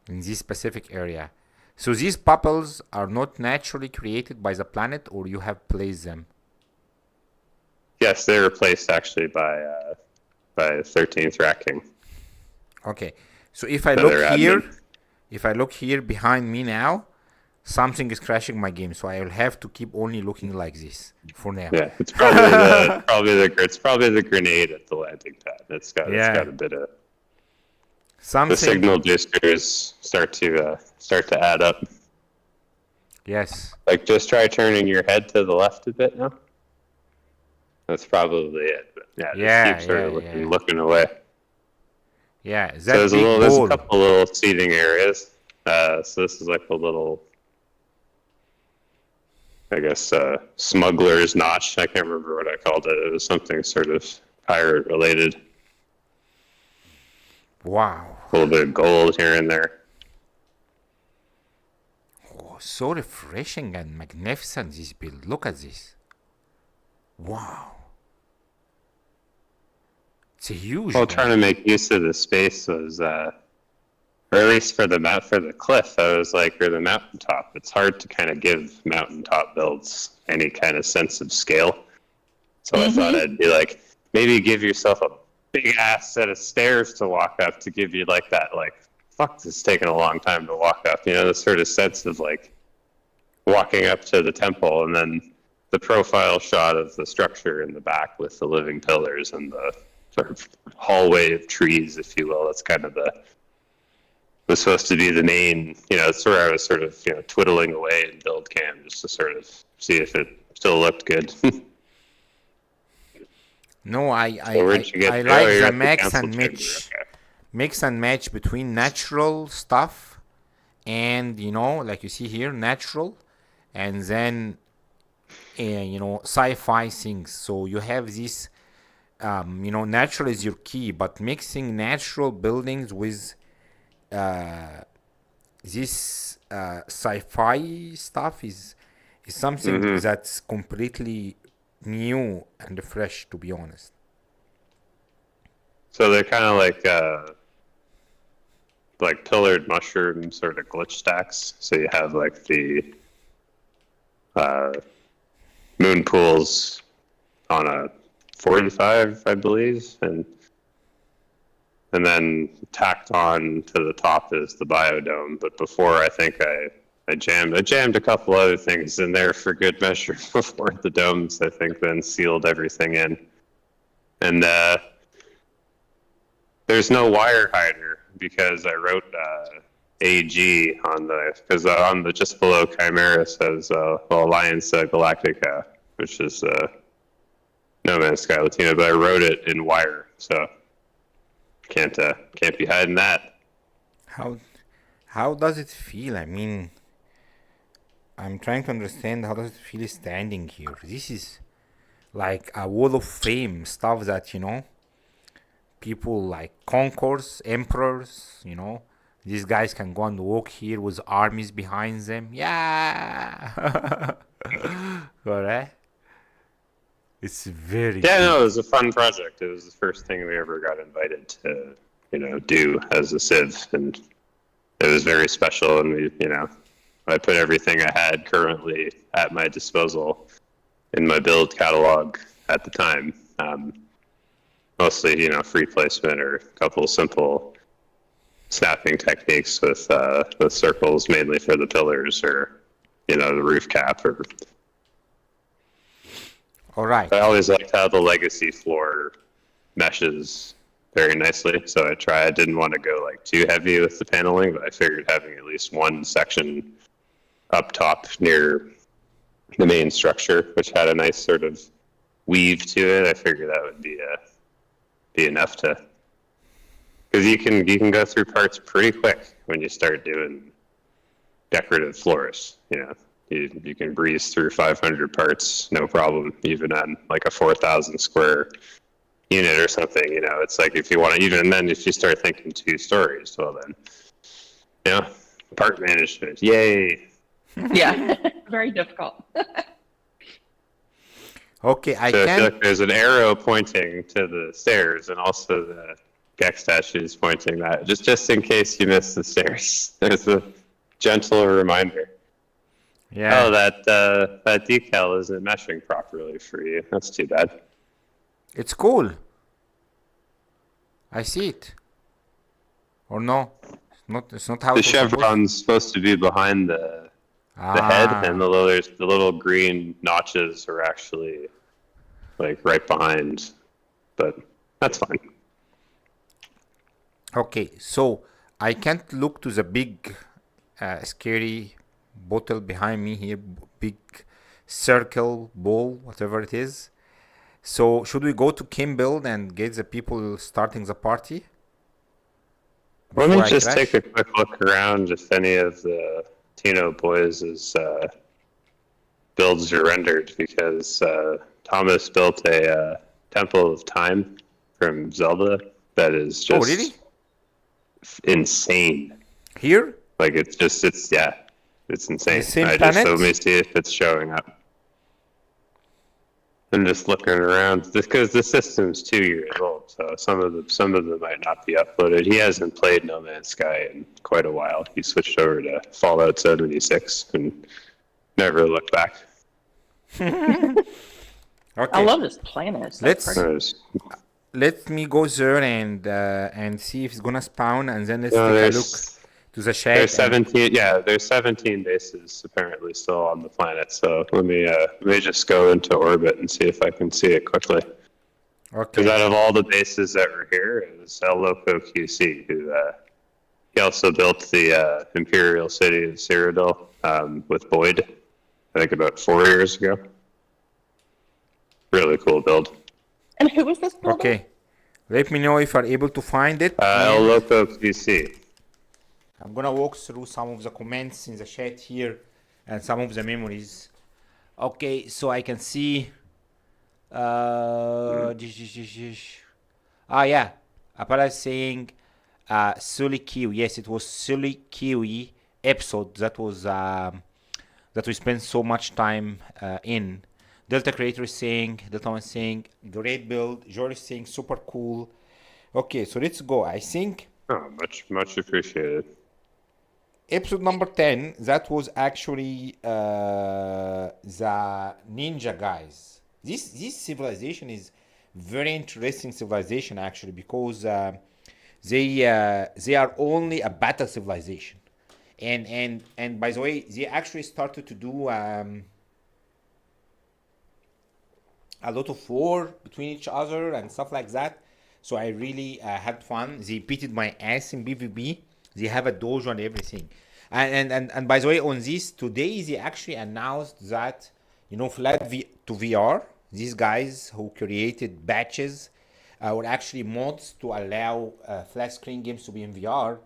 in this specific area. So these bubbles are not naturally created by the planet, or you have placed them? Yes, they were placed actually by 13th racking. Okay. So if I look here behind me now, something is crashing my game. So I will have to keep only looking like this for now. Yeah, it's probably the grenade at the landing pad. It's got a bit of something. The signal boosters start to add up. Yes. Like, just try turning your head to the left a bit now. That's probably it. But keep sort of looking away. Yeah, so there's a couple little seating areas. So this is like a little, I guess, smuggler's notch. I can't remember what I called it. It was something sort of pirate related. Wow. A little bit of gold here and there. Oh, so refreshing and magnificent, this build. Look at this. Wow. It's a huge. Well, trying to make use of the space was, or at least for the cliff, I was like, or the mountaintop. It's hard to kind of give mountaintop builds any kind of sense of scale. So I thought I'd be like, maybe give yourself a big ass set of stairs to walk up to give you like that, like, fuck, this is taking a long time to walk up. The sort of sense of like walking up to the temple, and then the profile shot of the structure in the back with the living pillars and the sort of hallway of trees, if you will. That's kind of was supposed to be the main, it's where I was sort of, twiddling away in build cam just to sort of see if it still looked good. No, I like the mix and match between natural stuff and, like you see here, natural, and then, sci-fi things. So you have this natural is your key, but mixing natural buildings with this sci-fi stuff is something that's completely new and fresh, to be honest. So they're kind of like pillared mushroom sort of glitch stacks. So you have like the moon pools on a 45, I believe, and then tacked on to the top is the biodome. But before, I think I jammed a couple other things in there for good measure before the domes, I think, then sealed everything in. And there's no wire hider because I wrote AG on the just below Chimera says Alliance Galactica, which is No Man's Sky Latina, but I wrote it in wire, so can't be hiding that. How does it feel? I mean, I'm trying to understand how does it feel standing here. This is like a wall of fame stuff that people like conquerors, emperors, these guys can go and walk here with armies behind them. Yeah. Correct. It's very no, it was a fun project. It was the first thing we ever got invited to, do as a Civ, and it was very special. And we, I put everything I had currently at my disposal in my build catalog at the time. Mostly, free placement or a couple simple snapping techniques with circles, mainly for the pillars or, the roof cap or. All right. I always liked how the legacy floor meshes very nicely. So I didn't want to go like too heavy with the paneling, but I figured having at least one section up top near the main structure, which had a nice sort of weave to it, I figured that would be enough to, because you can go through parts pretty quick when you start doing decorative floors. You can breeze through 500 parts, no problem, even on like a 4,000 square unit or something. It's like if you want to, even then, if you start thinking 2 stories, well then, part management, yay. Yeah, very difficult. Okay, I feel can. like there's an arrow pointing to the stairs, and also the Gex statues pointing that. Just in case you missed the stairs, there's a gentle reminder. Yeah. Oh, that decal isn't meshing properly for you. That's too bad. It's cool. I see it. Or no? It's not how The it was supposed. chevron's supposed to be behind the head, and the little green notches are actually like right behind, but that's fine. Okay, so I can't look to the big, scary bottle behind me here, big circle ball, whatever it is. So should we go to Kim build and get the people starting the party? Let me Before I just crash? take a quick look around if any of the Tino boys' builds are rendered, because Thomas built a Temple of Time from Zelda that is just really? insane. Here? Like it's insane. same Let planet? me see if it's showing up. I'm just looking around because the system's 2 years old, so some of them might not be uploaded. He hasn't played No Man's Sky in quite a while. He switched over to Fallout 76 and never looked back. Okay. I love this planet. It's so Let's- pretty. Let me go there and see if it's gonna spawn, and then let's No, take a there's- look to the shed. There's 17. Yeah, there's 17 bases apparently still on the planet. So let me just go into orbit and see if I can see it quickly. Because out Okay. of all the bases that were here, it was El Loco QC who he also built the Imperial City of Cyrodiil with Boyd, I think about 4 years ago. Really cool build. And who was this builder? Okay. Let me know if you're able to find it. El Loco QC. I'm gonna walk through some of the comments in the chat here and some of the memories. Okay, so I can see Uh, ah, yeah. Apara is saying Sully Kiwi. Yes, it was Sully Kiwi episode that we spent so much time in. Delta Creator is saying, Delta One is saying, great build. George is saying, super cool. Okay, so let's go. I think Oh, much appreciated. episode number 10, that was actually the ninja guys. This civilization is very interesting civilization actually, because they are only a battle civilization, and by the way, they actually started to do a lot of war between each other and stuff like that. So I really had fun. They beated my ass in PvP. They have a dojo and everything. And by the way, on this today, they actually announced that, flat to VR, these guys who created batches or actually mods to allow flat screen games to be in VR,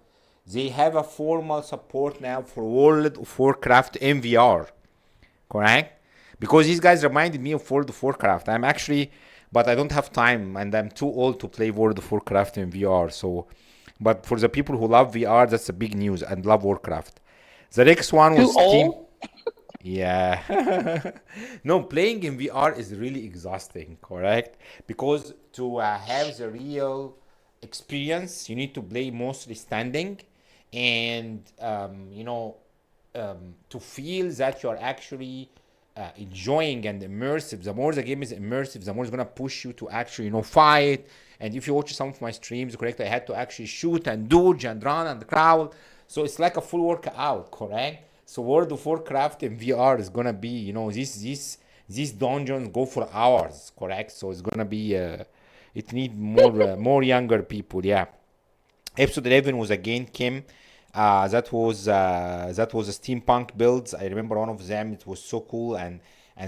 they have a formal support now for World of Warcraft in VR. Correct? Because these guys reminded me of World of Warcraft. But I don't have time and I'm too old to play World of Warcraft in VR. So, but for the people who love VR, that's a big news and love Warcraft. The next one was Too old? Yeah. No, playing in VR is really exhausting, correct? Because to have the real experience, you need to play mostly standing, and to feel that you're actually enjoying and immersive. The more the game is immersive, the more it's gonna push you to actually fight. And if you watch some of my streams, correct, I had to actually shoot and dodge and run and crawl. So it's like a full workout, correct? So World of Warcraft in VR is gonna be, these dungeons go for hours, correct? So it's gonna be it need more younger people, yeah. Episode 11 was again Kim. That was a steampunk builds. I remember one of them. It was so cool, and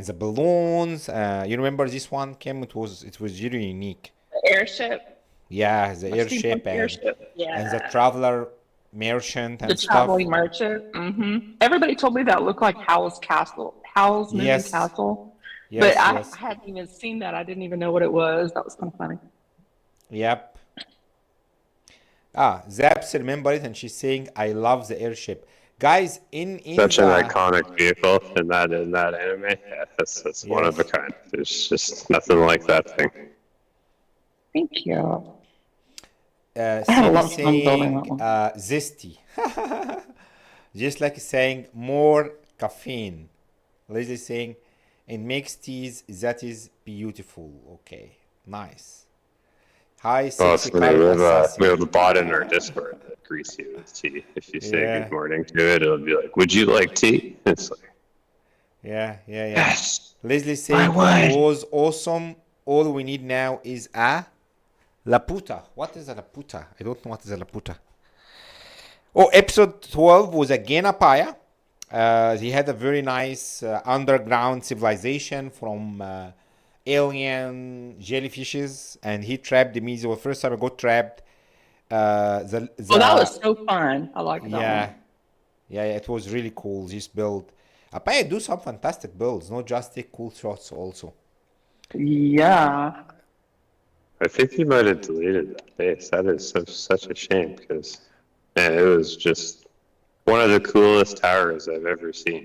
the balloons. You remember this one, Kim? It was really unique. Airship. Yeah, the airship Steampunk airship. and the Yeah. traveler merchant The and stuff. traveling merchant. Everybody told me that looked like Howl's Castle. Howl's Moving Yes, Castle. yes, But I yes. hadn't even seen that. I didn't even know what it was. That was kind of funny. Yep. Zaps remember it, and she's saying, "I love the airship." Guys, in Such an the iconic vehicle in that anime. Yeah, that's one of a yes. kind. There's just nothing like that thing. Thank you. I had a Cindy lot of fun building that saying one. zesty, just like saying more caffeine. Leslie saying it makes teas that is beautiful. Okay, nice. Hi, Well, sexy so pirate we assassin. have a bot in our Discord that greets you with tea. If you say Yeah, good morning to it, it'll be like, "Would you like tea?" It's like, yeah, yeah, yeah. "Yes, Leslie I saying it would." was awesome. All we need now is a laputa. What is a laputa? I don't know what is a laputa. Oh, episode 12 was again a Paya. He had a very nice underground civilization from alien jellyfishes, and he trapped me. The first time I got trapped. Oh, that The was so fun. I liked that Yeah, one. yeah, it was really cool. This build. Apaya do some fantastic builds, not just take cool shots also. Yeah. I think he might have deleted that base. That is such a shame because, man, it was just one of the coolest towers I've ever seen.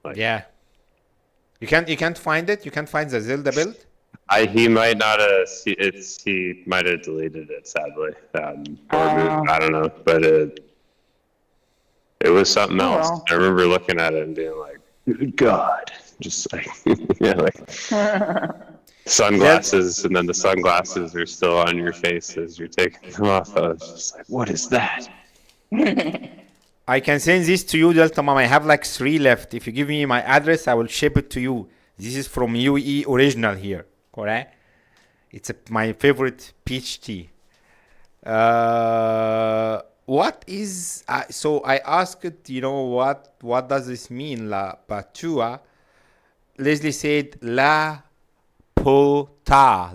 Like, Yeah. You can't find it? You can't find the Zelda build? he might not have he might have deleted it sadly, or moved. I don't know, but it was something Oh else. I well. remember looking at it and being like, "Good God!" Just like, yeah, like Del- sunglasses, and then the sunglasses are still on your face as you're taking them off. I was just like, "What is that?" I can send this to you, Delta Mom. I have like 3 left. If you give me my address, I will ship it to you. This is from UE original here. Correct? It's my favorite peach tea. What is so I asked, what does this mean, la patua? Leslie said la puta.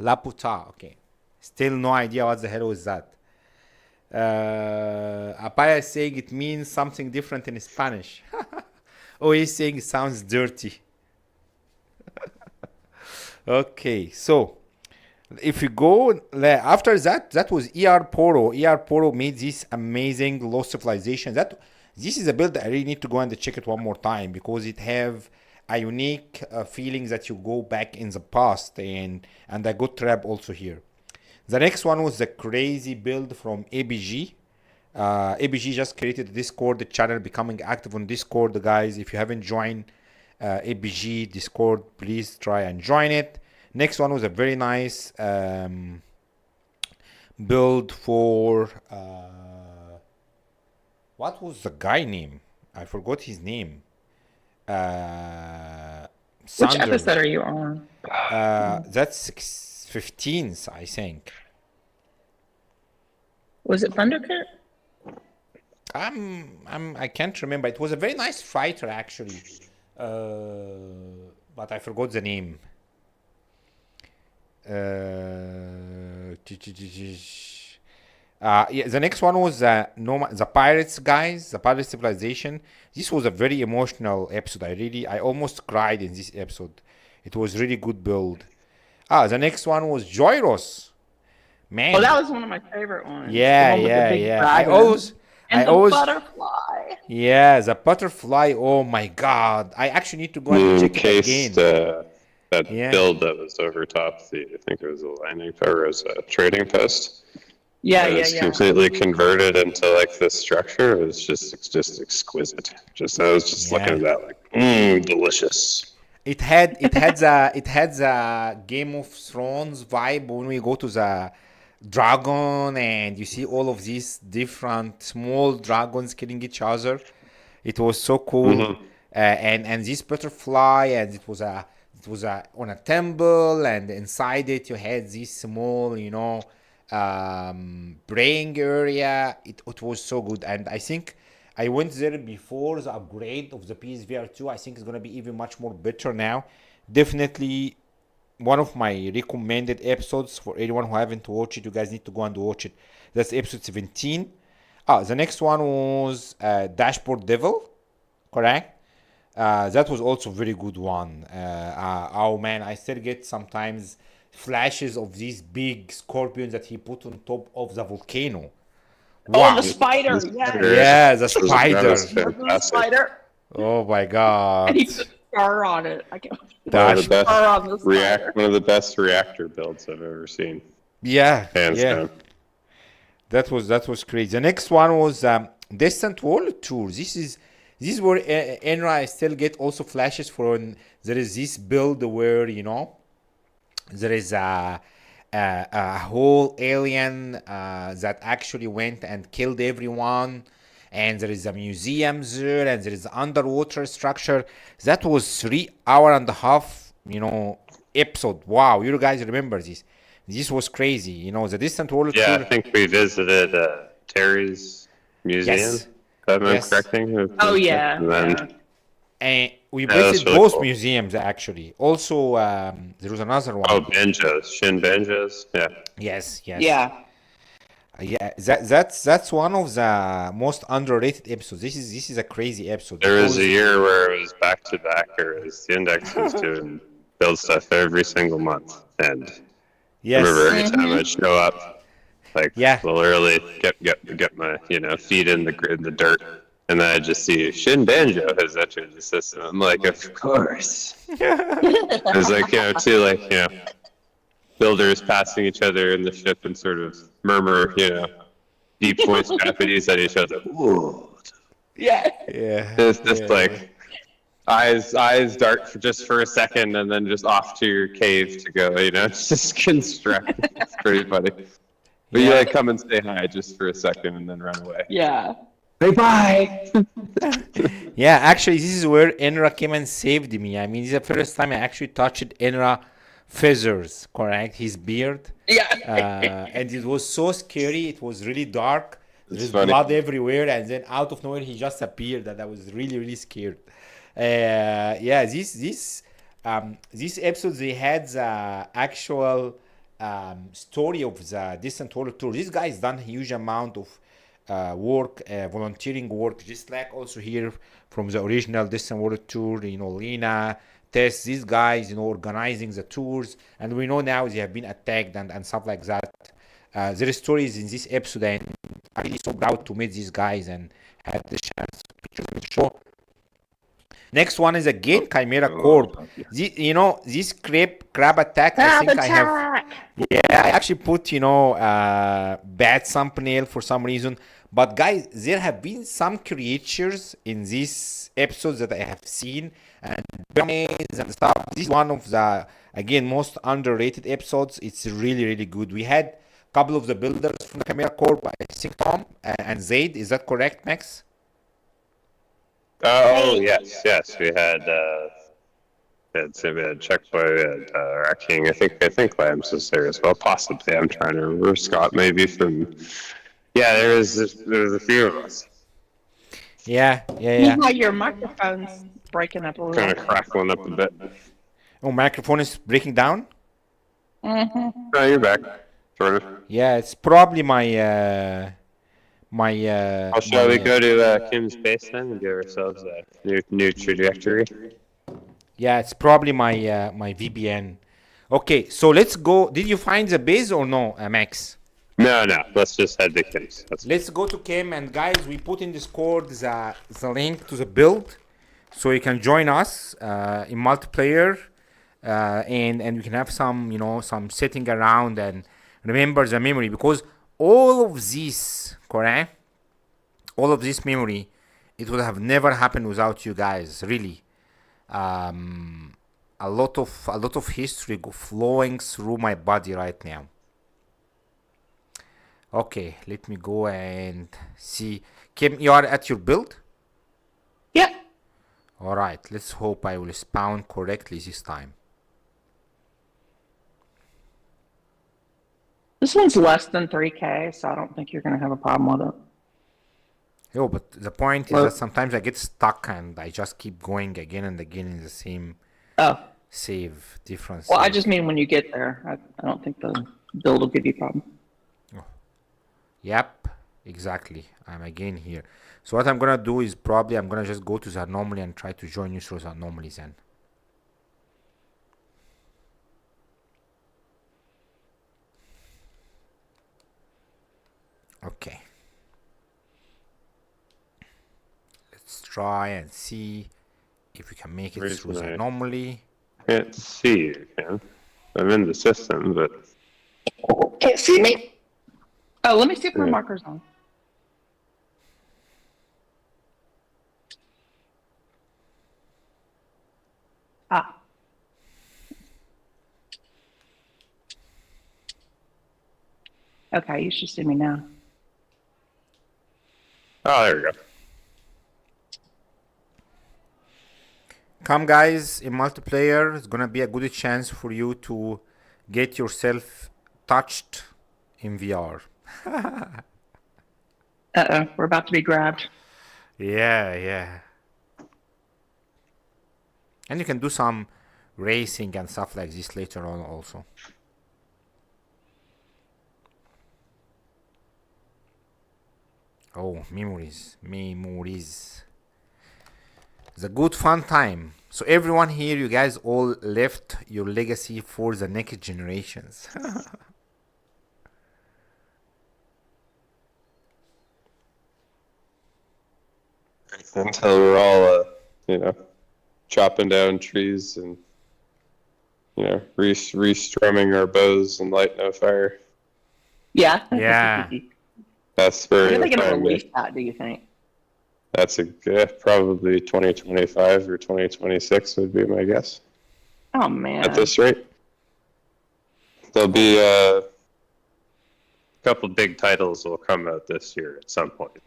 Okay, still no idea what the hell was that. Apaya is saying it means something different in Spanish. Oh, he's saying it sounds dirty. Okay, so if you go after that, that was ER Poro. ER Poro made this amazing lost civilization. That this is a build I really need to go and check it one more time because it have a unique feeling that you go back in the past and a good trap also here. The next one was the crazy build from ABG. ABG just created a Discord channel, becoming active on Discord, guys. If you haven't joined ABG Discord, please try and join it. Next one was a very nice build for what was the guy name? I forgot his name. Which Sander. episode are you on? That's 15th, I think. Was it Thundercat? I can't remember. It was a very nice fighter actually, but I forgot the name. Yeah, the next one was the Pirates guys, the Pirate Civilization. This was a very emotional episode. I almost cried in this episode. It was really good build. The next one was Joyros. Man. Oh, that was one of my favorite ones. Yeah, The one with the big yeah. dragon. And I always, butterfly. yeah, the butterfly. Oh my God! I actually need to go and check it again. That build that was over top I think it was a landing or as a trading post. Yeah, it was completely converted into like this structure. It was just exquisite. I was just looking at that like, delicious. It had the Game of Thrones vibe when we go to the dragon and you see all of these different small dragons killing each other. It was so cool. Mm-hmm. And this butterfly, and it was on a temple, and inside it you had this small, praying area. It was so good, and I think I went there before the upgrade of the PSVR 2. I think it's gonna be even much more better now. Definitely one of my recommended episodes for anyone who haven't watched it. You guys need to go and watch it. That's episode 17. The next one was Dashboard Devil, correct? That was also a very good one. Oh man, I still get sometimes flashes of these big scorpions that he put on top of the volcano. Wow. Oh, the spider. Yeah, the spider. The spider. Oh my God. And he put a star on it. I can't. One of the best Star on the spider. one of the best reactor builds I've ever seen. Yeah, Hands down. That was crazy. The next one was Distant World Tour. This is where Enra still get also flashes for when there is this build where there is a whole alien that actually went and killed everyone, and there is a museum there, and there is an underwater structure. That was 3.5 hours, episode. Wow, you guys remember this? This was crazy. The Distant World Tour. Yeah, I think we visited Terry's museum. Yes. If I'm correcting. Oh yeah. And then, And we that's visited really both cool. museums actually. Also, there was another one. Oh, banjos, shin banjos. Yeah. Yes. Yeah. Yeah, that's one of the most underrated episodes. This is a crazy episode. There was because- a year where it was back to back, or the index was doing build stuff every single month, and Yes. I remember every time I'd show up, like Yeah. a little early, get my feet in the dirt, and then I just see Shin Banjo has entered the system. I'm like, of course. There's like builders passing each other in the ship and sort of murmur deep voiced Japanese at each other. Ooh. Yeah. Yeah. It's just like eyes dark for a second and then just off to your cave to go, it's just construct. It's pretty funny. But you come and say hi just for a second and then run away. Yeah. Say bye. Yeah, actually, this is where Enra came and saved me. I mean, this is the first time I actually touched Enra feathers, correct? His beard. Yeah. And it was so scary. It was really dark. There's funny. blood everywhere, and then out of nowhere he just appeared, and I was really, really scared. Yeah, these episodes, they had the actual story of the Distant World Tour. This guy's done a huge amount of work, volunteering work, just like also here from the original Distant World Tour. Lena, tests. These guys, organizing the tours, and we know now they have been attacked and stuff like that. There is stories in this episode, and I'm really so proud to meet these guys and had the chance to picture them in the show. Next one is again Chimera Corp. This crab attack. I think I have. Yeah, I actually put bad thumbnail for some reason. But guys, there have been some creatures in these episodes that I have seen and pyramids and stuff. This is one of the most underrated episodes. It's really really good. We had a couple of the builders from the Chimera Corp. I think Tom and Zaid. Is that correct, Max? Oh yes. We had Checkboy, we had Rat King. I think Lambs was there as well. Possibly, I'm trying to remember. Scott maybe from. Yeah, there was a few of us. Yeah. Your microphone's breaking up a little. Kind of crackling up a bit. Oh, microphone is breaking down? Mm-hmm. Oh, you're back. Sort of. Yeah, it's probably my Shall we go to Kim's base then and give ourselves a new trajectory? Yeah, it's probably my my VPN. Okay, so let's go. Did you find the base or no, Max? No. Let's just head to Kim's. Let's go to Kim, and guys, we put in Discord the link to the build, so you can join us in multiplayer, and we can have some some sitting around and remember the memory, because all of this, correct? All of this memory, it would have never happened without you guys. Really, a lot of history flowing through my body right now. Okay, let me go and see. Kim, you are at your build? Yep. All right, let's hope I will spawn correctly this time. This one's less than 3K, so I don't think you're going to have a problem with it. Oh, but the point is that sometimes I get stuck and I just keep going again and again in the same save, different Well, save. I just mean when you get there. I don't think the build will give you a problem. Yep, exactly. I'm again here. So what I'm gonna do is probably I'm gonna just go to the anomaly and try to join you through the anomalies then. Okay. Let's try and see if we can make it through the anomaly. Can't see you, Kim. I'm in the system, but Can't see me. Oh, let me see if my marker's on. Ah. Okay, you should see me now. oh, there we go. Come guys, in multiplayer, it's gonna be a good chance for you to get yourself touched in VR. Uh-oh, we're about to be grabbed. Yeah. And you can do some racing and stuff like this later on also. Oh, memories. It's a good fun time. So everyone here, you guys all left your legacy for the next generations. Until we're all, chopping down trees and, restrumming our bows and lighting a fire. Yeah. Yeah. That's very. When are they going to release that, do you think? That's probably 2025 or 2026 would be my guess. Oh, man. At this rate, there'll be a couple big titles will come out this year at some point.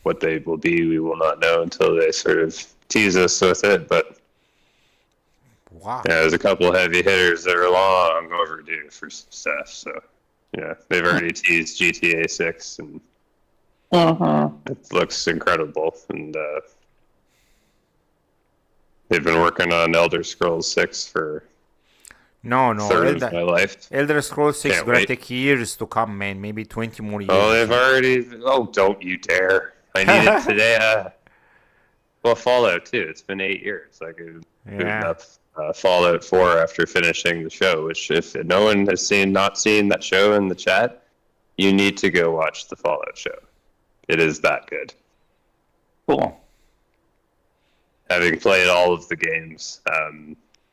What they will be, we will not know until they sort of tease us with it. But wow, there's a couple heavy hitters that are long overdue for some stuff. So they've already teased GTA 6 and. It looks incredible, and they've been working on Elder Scrolls 6 for third of my life. Elder Scrolls 6 is Can't gonna wait. take years to come, man. Maybe 20 more years. Oh, they've already. Oh, don't you dare! I need it today. Well, Fallout too. It's been 8 years. Like booting Yeah. up Fallout 4 after finishing the show. Which, if no one has not seen that show in the chat, you need to go watch the Fallout show. It is that good. Cool. Having played all of the games,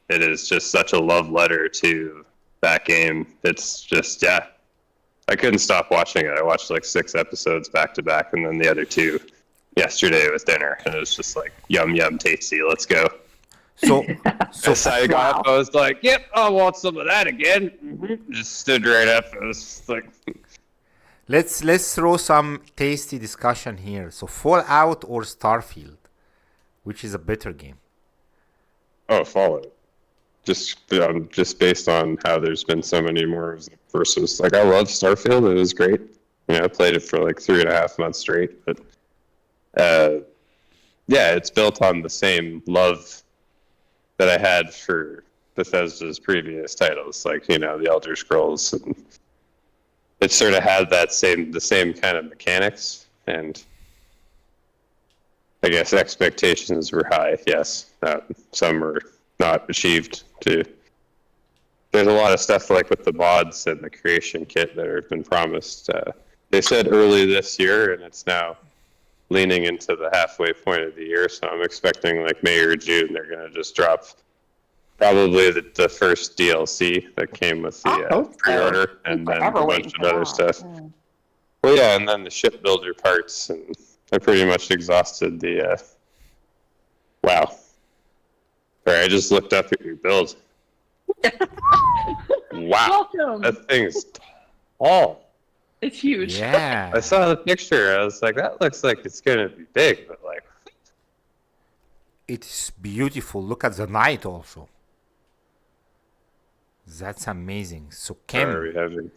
it is just such a love letter to that game. It's just I couldn't stop watching it. I watched like 6 episodes back to back, and then the other 2 yesterday with dinner, and it was just like yum tasty. Let's go. So So I got up, I was like, "Yep, I want some of that again." Just stood right up. It was just like, let's throw some tasty discussion here. So Fallout or Starfield, which is a better game? oh, Fallout. Just based on how there's been so many more versus like I love Starfield. It was great. I played it for like 3.5 months straight, but it's built on the same love that I had for Bethesda's previous titles, like the Elder Scrolls, and it sort of had the same kind of mechanics, and I guess expectations were high. Yes, some were not achieved. There's a lot of stuff like with the mods and the creation kit that have been promised. They said early this year, and it's now leaning into the halfway point of the year, so I'm expecting like May or June they're going to just drop probably the first DLC that came with the pre-order, and then a bunch of other stuff. Yeah. Well, yeah, and then the shipbuilder parts, and I pretty much exhausted the wow. Sorry, I just looked up at your build. Wow. Welcome. That thing's tall. It's huge. Yeah. I saw the picture. I was like, that looks like it's going to be big, but like... It's beautiful. Look at the night also. That's amazing. So, Kim,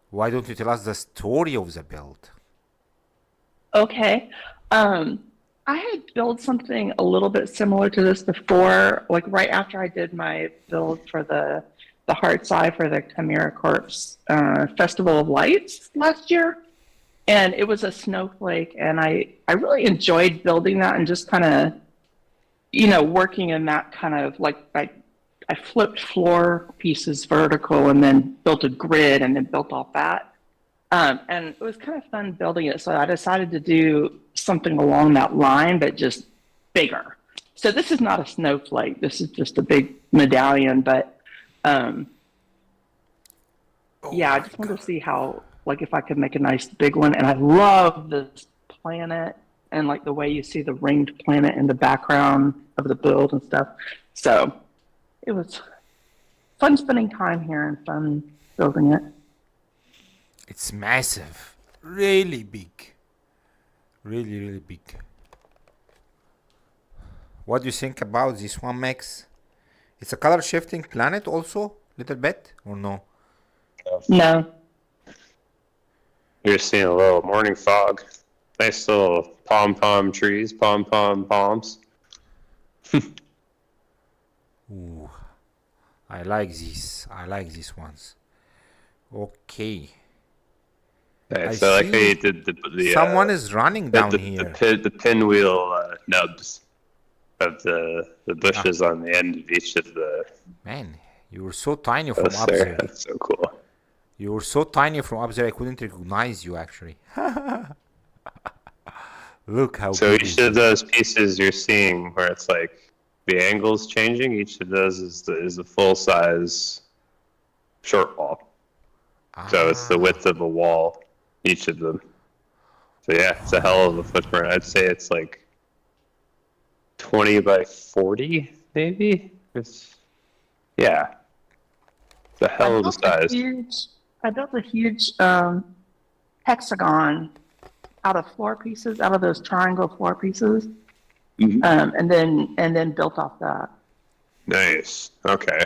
why don't you tell us the story of the build? Okay. I had built something a little bit similar to this before, like right after I did my build for the hard sci for the Chimera Corp's Festival of Lights last year. And it was a snowflake, and I really enjoyed building that and just kind of, working in that kind of like I flipped floor pieces vertical and then built a grid and then built off that. And it was kind of fun building it. So I decided to do something along that line, but just bigger. So this is not a snowflake. This is just a big medallion. But I just wanted to see how, like, if I could make a nice big one. And I love this planet and like the way you see the ringed planet in the background of the build and stuff. So it was fun spending time here and fun building it. It's massive. Really big. Really, really big. What do you think about this one, Max? It's a color shifting planet also, little bit, or no? No. You're seeing a little morning fog. Nice little pom-pom trees, palms. Ooh, I like these. I like these ones. Okay. Nice. I like how you did the someone is running down here. The pinwheel nubs of the bushes on the end of each of the... Man, you were so tiny from up there. That's so cool. You were so tiny from up there, I couldn't recognize you, actually. Look how So each of those pieces you're seeing where it's like the angle's changing, each of those is a full-size short wall. So it's the width of a wall, each of them. So yeah, it's a hell of a footprint. I'd say it's like 20 by 40, maybe? It's a hell of a size. I built a huge hexagon out of those triangle floor pieces, and then built off that. Nice. Okay.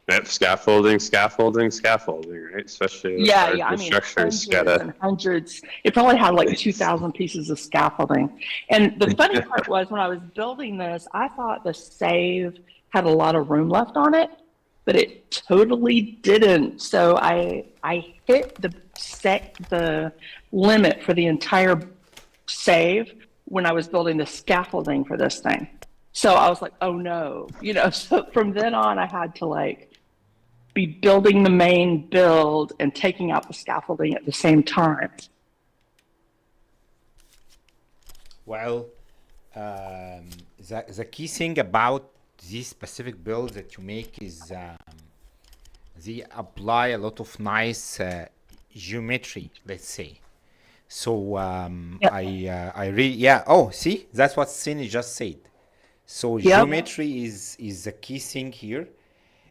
That scaffolding, right? Especially with I mean, structures. hundreds and hundreds. It probably had like 2,000 pieces of scaffolding. And the funny part was when I was building this, I thought the save had a lot of room left on it, but it totally didn't. So I hit the limit for the entire save when I was building the scaffolding for this thing. So I was like, oh no, so from then on I had to like be building the main build and taking out the scaffolding at the same time. Well, the key thing about these specific builds that you make is they apply a lot of nice geometry, let's say. So Yep. I really, yeah. Oh, see, that's what Cindy just said. So Yep. geometry is the key thing here,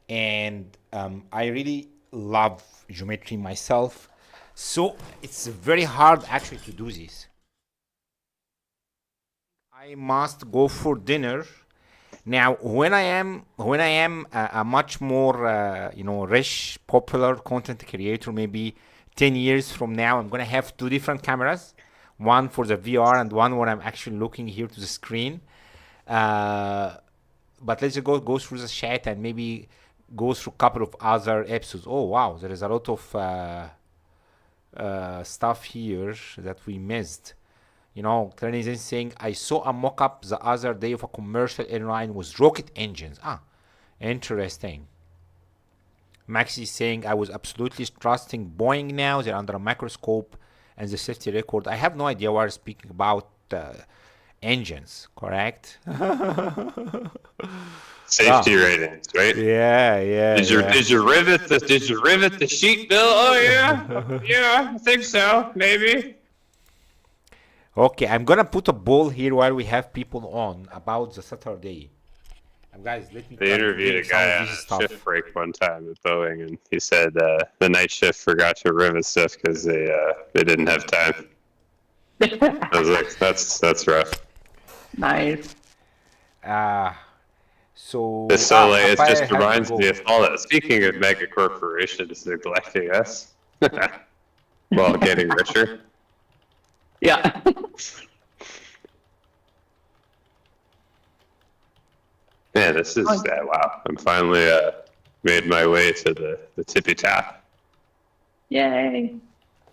and I really love geometry myself. So it's very hard actually to do this. I must go for dinner. Now, when I am a much more rich, popular content creator, maybe 10 years from now, I'm gonna have two different cameras, one for the VR and one where I'm actually looking here to the screen. But let's just go through the chat and maybe go through a couple of other episodes. Oh wow, there is a lot of stuff here that we missed. Clearly is saying, I saw a mock-up the other day of a commercial airline with rocket engines. Interesting. Maxi is saying, I was absolutely trusting Boeing now. They're under a microscope and the safety record. I have no idea why we're speaking about engines, correct? Safety ratings, right? Yeah. Did you rivet the sheet, Bill? Oh yeah, yeah, I think so, maybe. Okay, I'm gonna put a poll here while we have people on about the Saturday. Guys, let me. They interviewed a guy on a shift break one time at Boeing, and he said the night shift forgot to rivet stuff because they didn't have time. I was like, that's rough. Nice. So it's so like it just reminds me of all that. Speaking of mega corporations neglecting us while getting richer. Yeah. Yeah, this is wow. I'm finally made my way to the tippy top. Yay.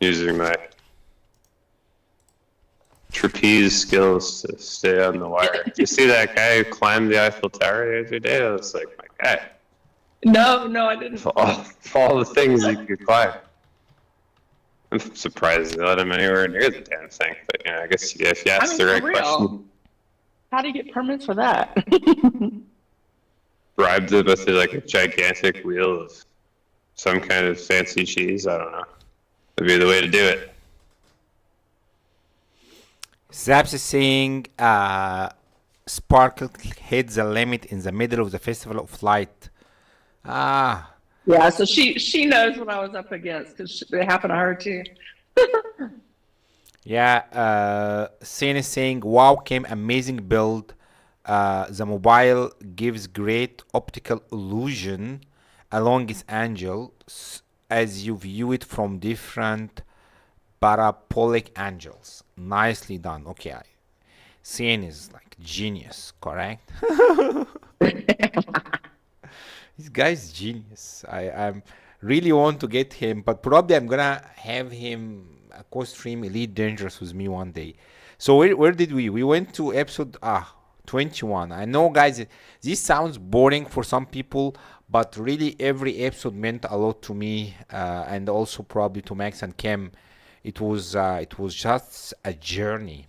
Using my trapeze skills to stay on the wire. You see that guy who climbed the Eiffel Tower the other day? I was like, my guy. No, I didn't. All the things you could climb. I'm surprised they let him anywhere near the damn thing. But I guess if you ask the right question. How do you get permits for that? Bribed it with like a gigantic wheel of some kind of fancy cheese. I don't know. That'd be the way to do it. Zaps is saying Sparkle hit the limit in the middle of the Festival of Light. Yeah, so she knows what I was up against because it happened to her too. Yeah, Sane is saying, wow, came amazing build. The mobile gives great optical illusion along its angles as you view it from different parabolic angles. Nicely done. Okay, Sane is like genius, correct? This guy's genius. I really want to get him, but probably I'm gonna have him co-stream Elite Dangerous with me one day. So where did we went to episode 21. I know, guys, this sounds boring for some people, but really every episode meant a lot to me, and also probably to Max and Kim. It was just a journey.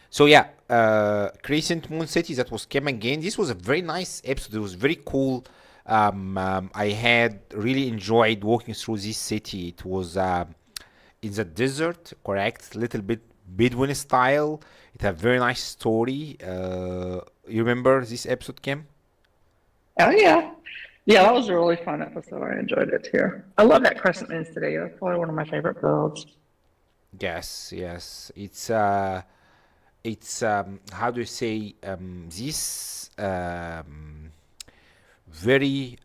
So yeah, Crescent Moon City, that was Kim again. This was a very nice episode. It was very cool. I had really enjoyed walking through this city. It was in the desert, correct? Little bit Bedouin style. It had a very nice story. You remember this episode, Kim? Oh yeah. Yeah, that was a really fun episode. I enjoyed it too. I love that Crescent Moon City. That's probably one of my favorite builds. Yes. It's how do you say, this very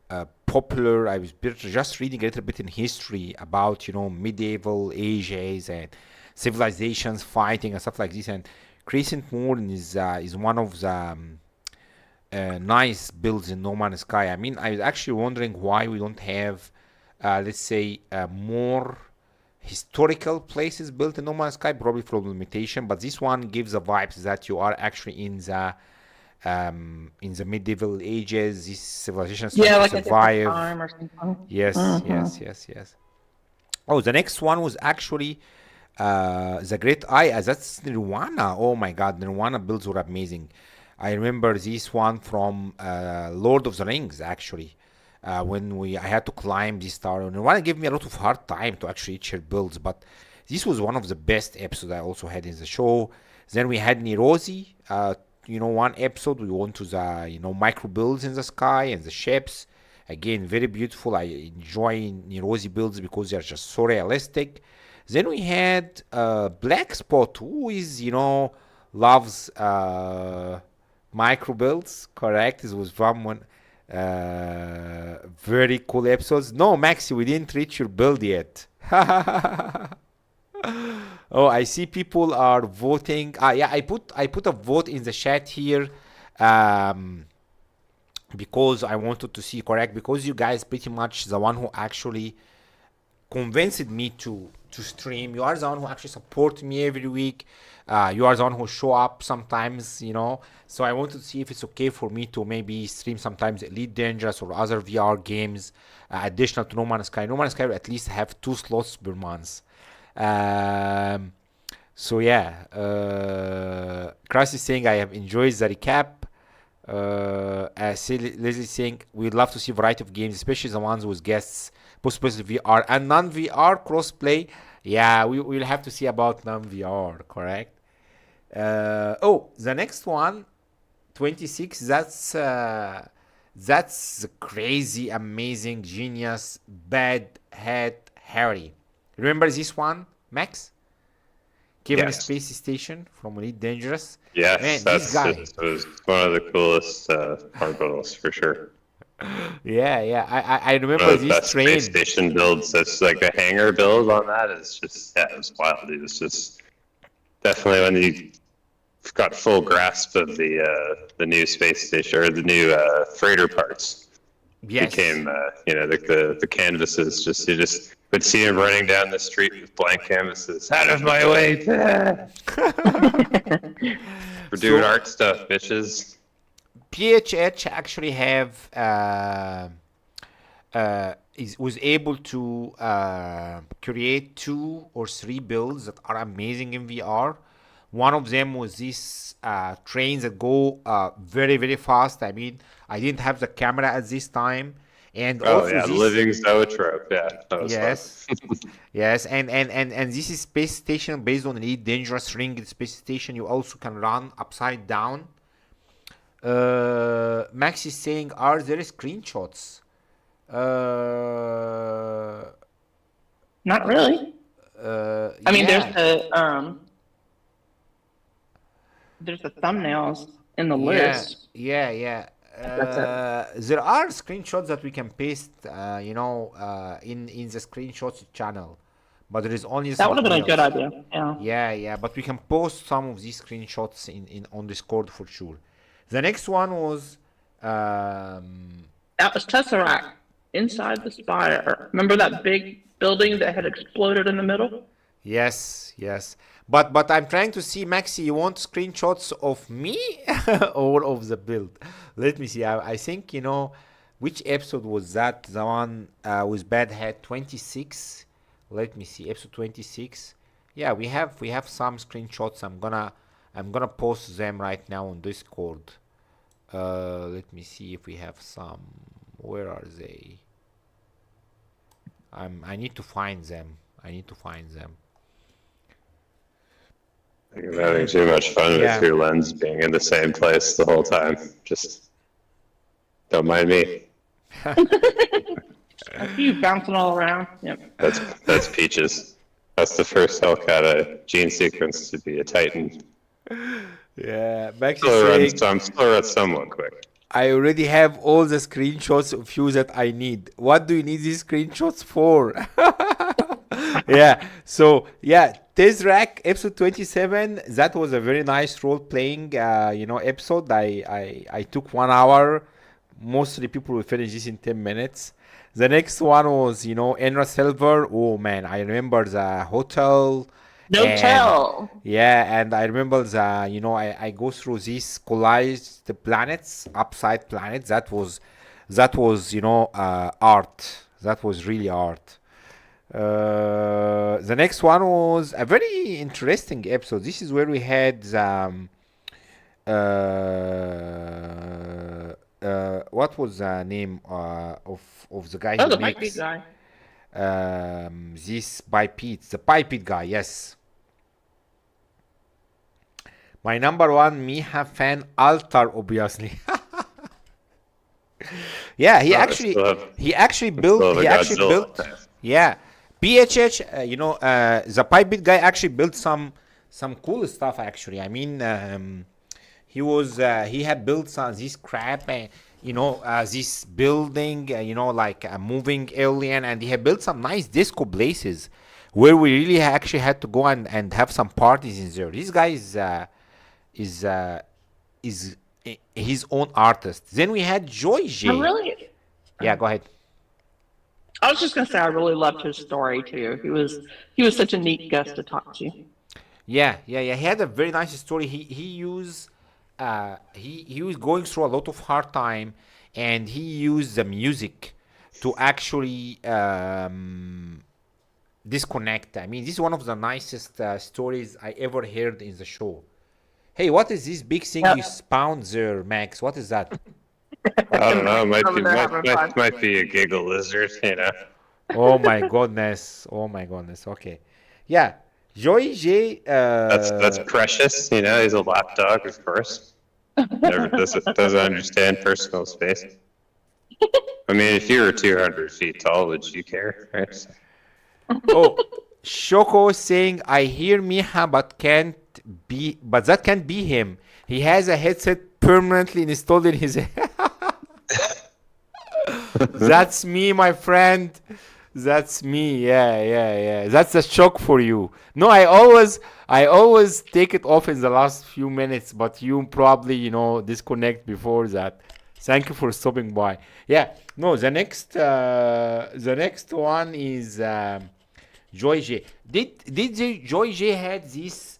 popular. I was just reading a little bit in history about medieval ages and civilizations fighting and stuff like this, and Crescent Moon is one of the nice builds in No Man's Sky. I mean, I was actually wondering why we don't have let's say more historical places built in No Man's Sky, probably from limitation, but this one gives the vibes that you are actually in the medieval ages. This civilization is trying Yeah, to like a different survive. time or something. Yes, yes. Oh, the next one was actually the Great Eye. That's Nirvana. Oh my God, Nirvana builds were amazing. I remember this one from Lord of the Rings actually. When I had to climb this tower, Nirvana gave me a lot of hard time to actually reach her builds, but this was one of the best episodes I also had in the show. Then we had Nirozi. One episode we went to the micro builds in the sky and the ships. Again, very beautiful. I enjoy Nirozi builds because they are just so realistic. Then we had Black Spot, who is loves micro builds. Correct? This was from one very cool episodes. No, Maxi, we didn't reach your build yet. Oh, I see people are voting. Yeah, I put a vote in the chat here, because I wanted to see correct, because you guys pretty much the one who actually convinced me to stream. You are the one who actually support me every week. You are the one who show up sometimes, So I wanted to see if it's okay for me to maybe stream sometimes Elite Dangerous or other VR games, additional to No Man's Sky. No Man's Sky will at least have 2 slots per month. So yeah, Christ is saying I have enjoyed the recap. Leslie saying we'd love to see a variety of games, especially the ones with guests, possibly VR and non-VR crossplay. Yeah, we'll have to see about non-VR, correct? The next one, 26. That's the crazy, amazing, genius, bad head Harry. Remember this one, Max? Kevin Space Station from Elite Dangerous. Yes, Man, that's this guy. just, it was one of the coolest hard for sure. Yeah. I remember One of the this best train. space station builds. It's like a hangar build on that. It's just it was wild, dude. It's just definitely when you got full grasp of the new space station or the new freighter parts. Yes. Became the canvases. You just would see him running down the street with blank canvases. Out of my way! We're doing art stuff, bitches. PHH actually have was able to create 2 or 3 builds that are amazing in VR. One of them was these trains that go very, very fast. I mean, I didn't have the camera at this time. And the living zoetrope. Yeah, that was fun. Yes, and this is space station based on Elite Dangerous ring space station. You also can run upside down. Max is saying, are there screenshots? Not really. I mean, there's the thumbnails in the list. Yeah. There are screenshots that we can paste, in the screenshots channel, but there is only that would have been a good idea. Yeah. But we can post some of these screenshots in on Discord for sure. The next one was that was Tesseract inside the spire. Remember that big building that had exploded in the middle? Yes. But I'm trying to see, Maxi, you want screenshots of me or of the build? Let me see. I think, which episode was that? The one with Bad Head 26. Let me see. Episode 26. Yeah, we have some screenshots. I'm gonna post them right now on Discord. Let me see if we have some. Where are they? I need to find them. You're having too much fun with your lens being in the same place the whole time. Just don't mind me. You bouncing all around. Yep. That's Peaches. That's the first Hellcat gene sequence to be a Titan. Yeah, Max I'm still at someone quick. I already have all the screenshots of you that I need. What do you need these screenshots for? Tesseract episode 27. That was a very nice role playing, episode. I took 1 hour, mostly people will finish this in 10 minutes. The next one was, Enra Silver. Oh man, I remember the hotel. No And tell. yeah, and I remember I go through these collaged planets, upside planets. That was art. That was really art. The next one was a very interesting episode. This is where we had what was the name of the guy Oh, who the might be makes guy. this bipeds, the biped guy. Yes, my number one Miha fan, Altar, obviously. Yeah, he Oh, actually he actually still built have a he actually Godzilla. built yeah. PHH, the Pipet guy actually built some cool stuff actually. I mean, he had built some this crap, this building, like a moving alien, and he had built some nice disco places where we really actually had to go and have some parties in there. This guy is his own artist. Then we had Joy J. Yeah, go ahead. I was just gonna say I really loved his story too. He was such a neat guest to talk to. Yeah. He had a very nice story. He was going through a lot of hard time, and he used the music to actually disconnect. I mean, this is one of the nicest stories I ever heard in the show. Hey, what is this big thing you found there, Max? What is that? I don't know. Over there having fun. Might be a giggle lizard. Oh my goodness. Oh my goodness. Okay. Yeah. Joy J. That's Precious. He's a lap dog, of course. Never doesn't understand personal space. I mean, if you were 200 feet tall, would you care? Right? Oh, Shoko saying, I hear Miha, but that can't be him. He has a headset permanently installed in his head. That's me, my friend. That's me. Yeah. That's a shock for you. No, I always take it off in the last few minutes, but you probably, disconnect before that. Thank you for stopping by. Yeah. No, the next one is Joy J. Did Joy J had this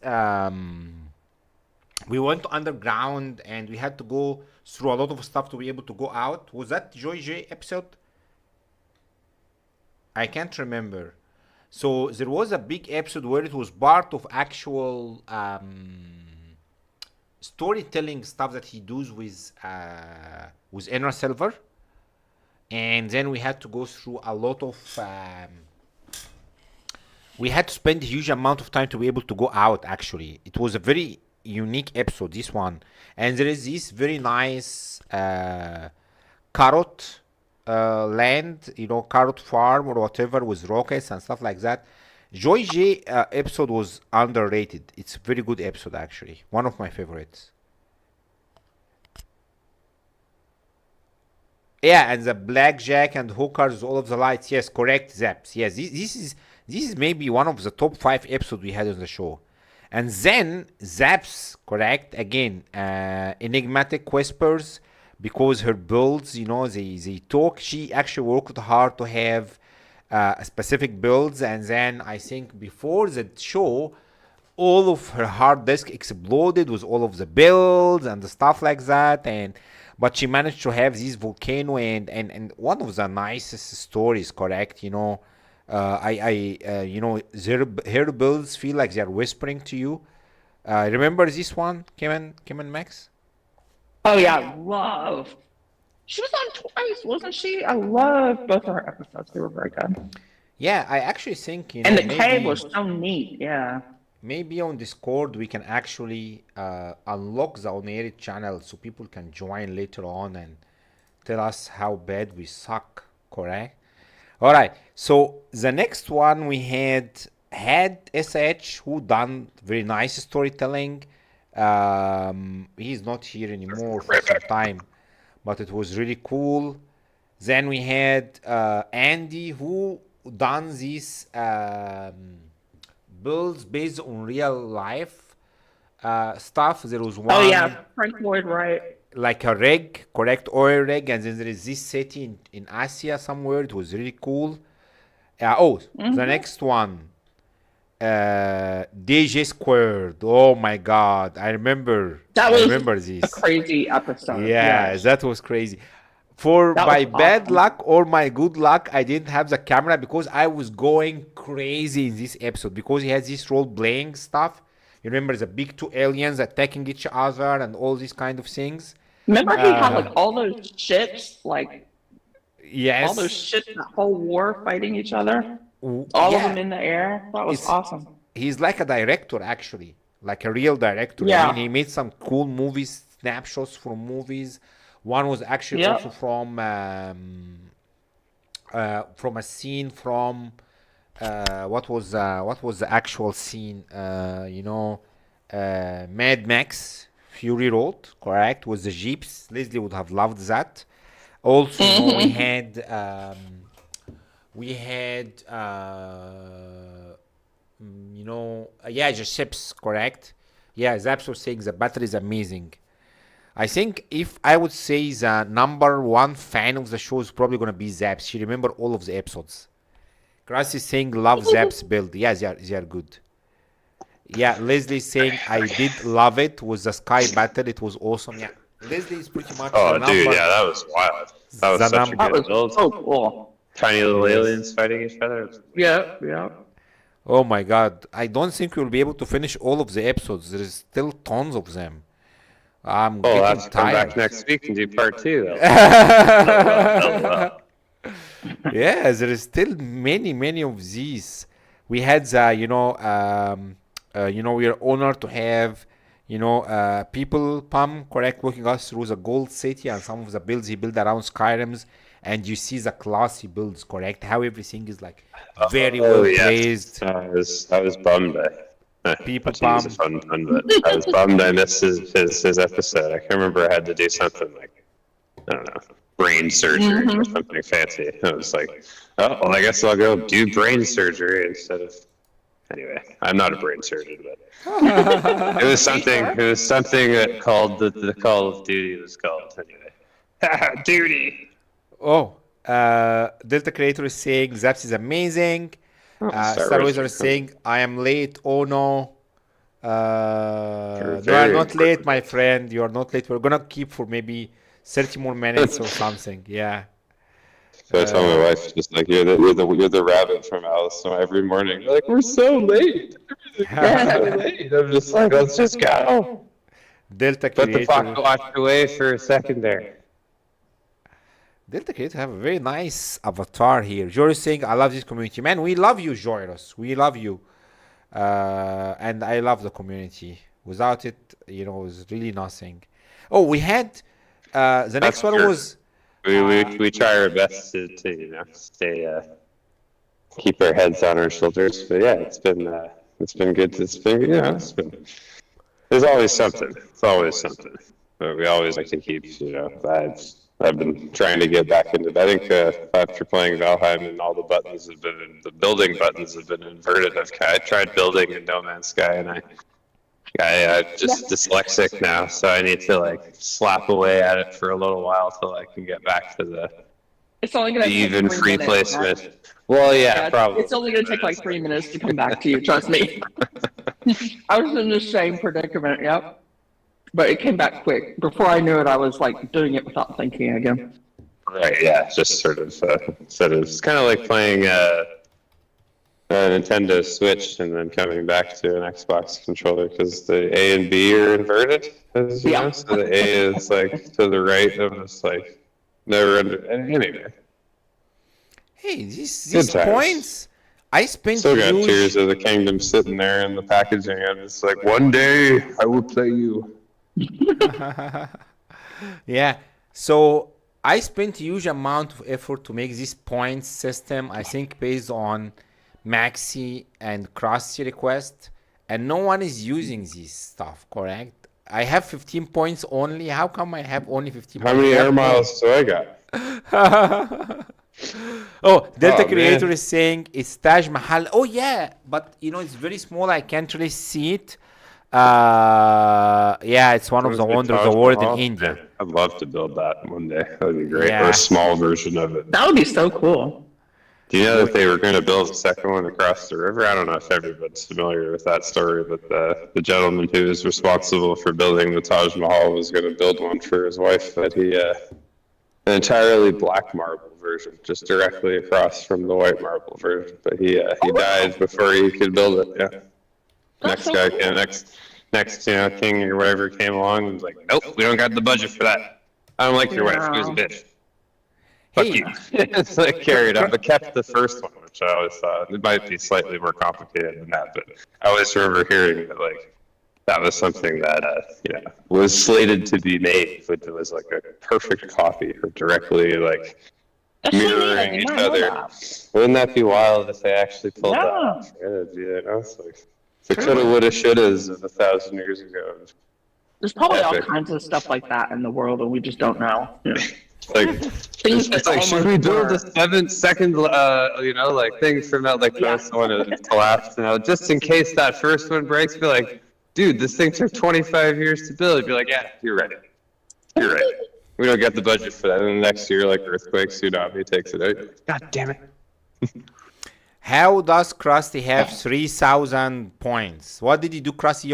we went underground and we had to go through a lot of stuff to be able to go out. Was that Joy J episode? I can't remember. So there was a big episode where it was part of actual storytelling stuff that he does with Enra Silver, and then we had to go through a lot of. We had to spend a huge amount of time to be able to go out. Actually, it was a very unique episode. This one, and there is this very nice carrot land, carrot farm or whatever with rockets and stuff like that. Joy J episode was underrated. It's a very good episode actually. One of my favorites. Yeah, and the blackjack and hookers, all of the lights. Yes, correct, Zaps. Yes, this is maybe one of the top 5 episodes we had on the show. And then Zaps, correct, again, enigmatic whispers, because her builds, they talk. She actually worked hard to have specific builds, and then I think before the show, all of her hard disk exploded with all of the builds and the stuff like that, but she managed to have this volcano and one of the nicest stories, correct, her builds feel like they're whispering to you. Remember this one, Kim and Max? Oh yeah, love. She was on twice, wasn't she? I love both of her episodes. They were very good. Yeah, I actually think and the cave was so neat. Yeah. Maybe on Discord we can actually unlock the on-air channel so people can join later on and tell us how bad we suck. Correct. All right. So the next one we had SH, who done very nice storytelling. He's not here anymore for some time, but it was really cool. Then we had Andy, who done these builds based on real life stuff. There was one. Oh yeah, Frank Lloyd Wright. like a rig, correct, oil rig, and then there is this city in Asia somewhere. It was really cool. The next one, DJ Squared. Oh my God, I remember. That I was remember a this. crazy episode. Yeah, Yes. that was crazy. For That my was bad awesome. luck or my good luck, I didn't have the camera because I was going crazy in this episode because he has this role playing stuff. You remember the big two aliens attacking each other and all these kind of things. Remember he had like all those ships, like all those Yes. ships, that whole war fighting each other, W- all of yeah. them in the air. That was It's awesome. he's like a director actually, like a real director. I mean, Yeah. he made some cool movies, snapshots from movies. One was actually also Yep. from a scene from what was the actual scene? Mad Max Fury Road, correct? Was the jeeps. Leslie would have loved that. Also, we had yeah, the ships, correct? Yeah, Zaps was saying the battery is amazing. I think if I would say the number one fan of the show is probably gonna be Zaps. She remember all of the episodes. Grass is saying love Zaps build. Yeah, they are good. Yeah, Leslie is saying I did love it with the sky battle. It was awesome. Yeah, Leslie is pretty much Oh, the dude, number. yeah, that was wild. That was The such a number. That good was build. so cool. Tiny little aliens fighting each other. Yeah, yeah. Oh my God, I don't think we'll be able to finish all of the episodes. There is still tons of them. I'm Oh, I'll getting have to come back tired. next week and do part two. LOL. Yeah, there is still many of these. We had the, we are honored to have, people, Pam, correct, walking us through the Gold City and some of the builds he built around Skyrim's, and you see the classy builds, correct? How everything is like very Oh, well yes. placed. I was bummed. People Not to use a fun pun, but I was bummed I missed his episode. I can't remember I had to do something like, I don't know, brain surgery or something fancy. I was like, oh, well, I guess I'll go do brain surgery instead of. Anyway, I'm not a brain surgeon, but it was something. It was something that called the Call of Duty was called anyway. Duty. Oh, Delta Creator is saying Zaps is amazing. Star Wizard is saying I am late. Oh no. You are very not late, important. my friend. You are not late. We're gonna keep for maybe 30 more minutes or something. Yeah. So I tell my wife, just like you're the rabbit from Alice. So every morning, you're like, we're so late. Everything's so late. I'm just like, let's just go. Delta Let the clock Creator. watch away for a second there. Delta Creator have a very nice avatar here. Joris saying, I love this community. Man, we love you, Joris. We love you. And I love the community. Without it, it's really nothing. Oh, we had the next one true. was We try our best to stay keep our heads on our shoulders. But yeah, it's been good. There's always something. It's always something. But we always like to keep I've been trying to get back into. I think after playing Valheim and all the building buttons have been inverted. I tried building in No Man's Sky and I'm just dyslexic now, so I need to slap away at it for a little while till I can get back to the It's only going to take even 3 free minutes, placement. right? Well, Yeah, yeah, probably. it's only going to take like 3 minutes to come back to you. Trust me. I was in the same predicament. Yep. But it came back quick. Before I knew it, I was doing it without thinking again. Right, yeah, just sort of it's kind of like playing a Nintendo Switch and then coming back to an Xbox controller because the A and B are inverted, as you know. So the A is to the right of this never under. Anyway, hey, these Good times. points. I spent still got huge. Tears of the Kingdom sitting there in the packaging. I'm just like, one day I will play you. Yeah. So I spent huge amount of effort to make this points system. I think based on maxi and crossy request, and no one is using this stuff. Correct? I have 15 points only. How come I have only 15? How many air miles do I got? Oh, Delta Oh, Creator man. is saying it's Taj Mahal. Oh yeah, but it's very small. I can't really see it. Yeah, it's one of the Honestly, wonders of Taj the world in Mahal, India. man, I'd love to build that one day. That'd be great. Or Yeah. a small version of it. That would be so cool. Do you know that they were going to build a second one across the river? I don't know if everybody's familiar with that story, but the gentleman who was responsible for building the Taj Mahal was going to build one for his wife, but an entirely black marble version, just directly across from the white marble version. But he died before he could build it. Yeah. That's Next so guy cool. came, next king or whatever came along and was like, nope, we don't got the budget for that. I don't like your wife. She was a bitch. Fuck Hey, you. It's like carried up, but kept the first one, which I always thought it might be slightly more complicated than that. But I always remember hearing that like that was something that was slated to be made, but it was like a perfect copy or directly like That's so neat. I mirroring did each not know other. that. Wouldn't that be wild if they actually pulled that Yeah. off? It's like the True. coulda, woulda, shouldas of 1,000 years ago. There's probably all Epic. kinds of stuff like that in the world, and we just don't know. Yeah. Like, Things it's that like, should we almost build were. a 7-second, like thing from that, like Yeah. this one is collapsed now, just in case that first one breaks? Be like, dude, this thing took 25 years to build. Be like, yeah, you're right. You're right. We don't get the budget for that. And the next year, like earthquake, tsunami takes it out. God damn it. how does Krusty have 3,000 points? What did you do, Krusty?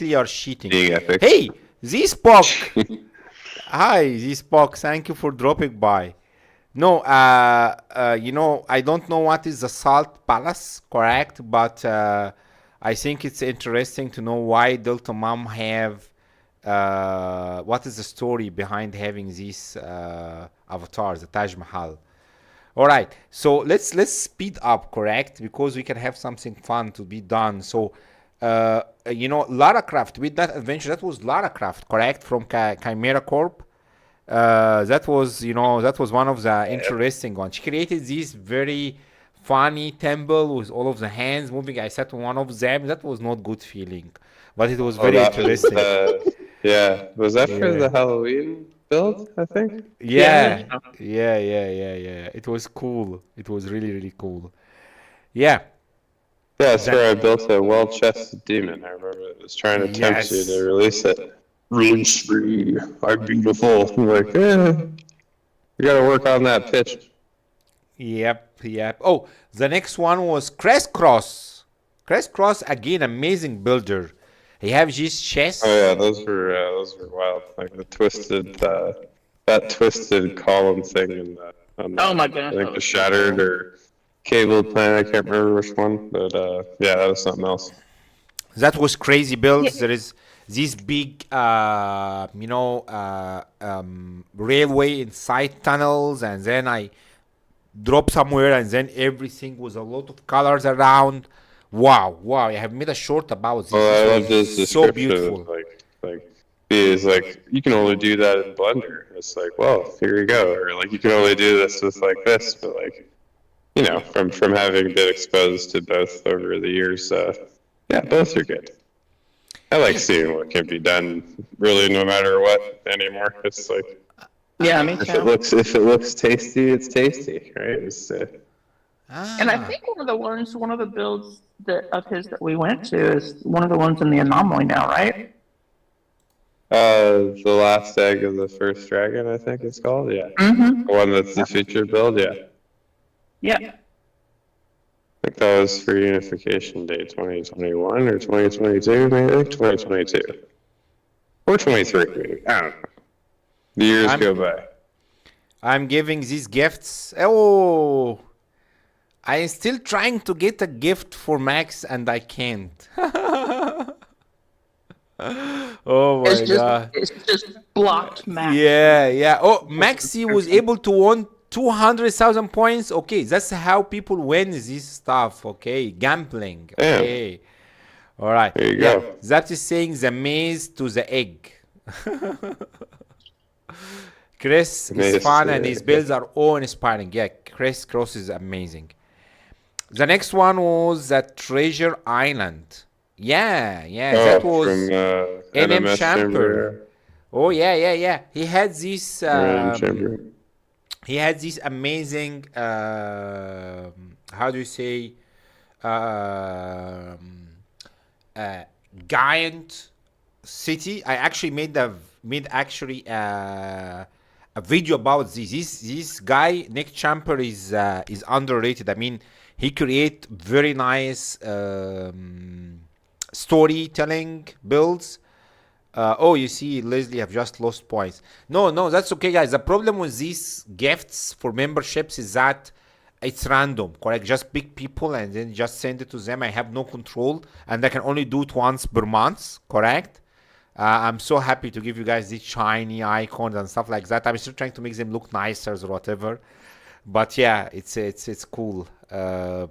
You're cheating. Being epic. Hey, Z-Spock. Hi, Z-Spock. Thank you for dropping by. No, I don't know what is the Salt Palace, correct? But I think it's interesting to know why Delta Mom have. What is the story behind having these avatars, the Taj Mahal? All right, so let's speed up, correct? Because we can have something fun to be done. So, Lara Croft with that adventure, that was Lara Croft, correct? From Chimera Corp. That was one of the interesting ones. She created this very funny temple with all of the hands moving. I sat on one of them. That was not good feeling, but it was very interesting. Was that for Yeah. the Halloween build, I think? Yeah. It was cool. It was really, really cool. Yeah. Yeah, that's where I built a well-chested demon. I remember it was trying to tempt you Yes. to release it. Release free. I'm beautiful. I'm like, you gotta work on that pitch. Yep. Oh, the next one was Crisscross. Crisscross, again, amazing builder. He have this chest. Oh yeah, those were wild. Like the twisted, that twisted column thing in the, Oh my goodness. I think the shattered or cabled planet. I can't remember which one, but yeah, that was something else. That was crazy builds. There is this big, railway inside tunnels, and then I drop somewhere, and then everything was a lot of colors around. Wow! I have made a short about this. Well, I love This this is so description. beautiful. Is like you can only do that in Blender. It's like, well, here you go, or like you can only do this with like this, but like, from having been exposed to both over the years, yeah, both are good. I like seeing what can be done, really, no matter what anymore. It's like, Yeah, me if too. it looks tasty, it's tasty, right? And I think one of the builds of his that we went to is one of the ones in the anomaly now, right? The last egg of the first dragon, I think it's called. Yeah, Mm-hmm. the one that's the featured build. Yeah, Yeah. I think that was for Unification Day 2021 or 2022, maybe 2022 or 23. Maybe. I don't know. The years go by. I'm giving these gifts. Oh, I'm still trying to get a gift for Max, and I can't. Oh my god. It's just blocked Max. Yeah. Oh, Maxi was able to win 200,000 points. Okay, that's how people win this stuff. Okay, gambling. Okay. All right. There you go. That is saying the maze to the egg. Chris Maze is fun to and the his egg. builds are all inspiring. Yeah, Chris Cross is amazing. The next one was that Treasure Island. Yeah, that was from NMS Chamber. Chimera. Oh yeah. He had this. Chimera. He had this amazing. How do you say? giant city. I actually a video about this. This guy Nick Champer is underrated. I mean, he create very nice storytelling builds. Oh, you see, Leslie have just lost points. No, that's okay, guys. The problem with these gifts for memberships is that it's random, correct? Just pick people and then just send it to them. I have no control, and I can only do it once per month, correct? I'm so happy to give you guys these shiny icons and stuff like that. I'm still trying to make them look nicer or whatever, but yeah, it's cool. Oh,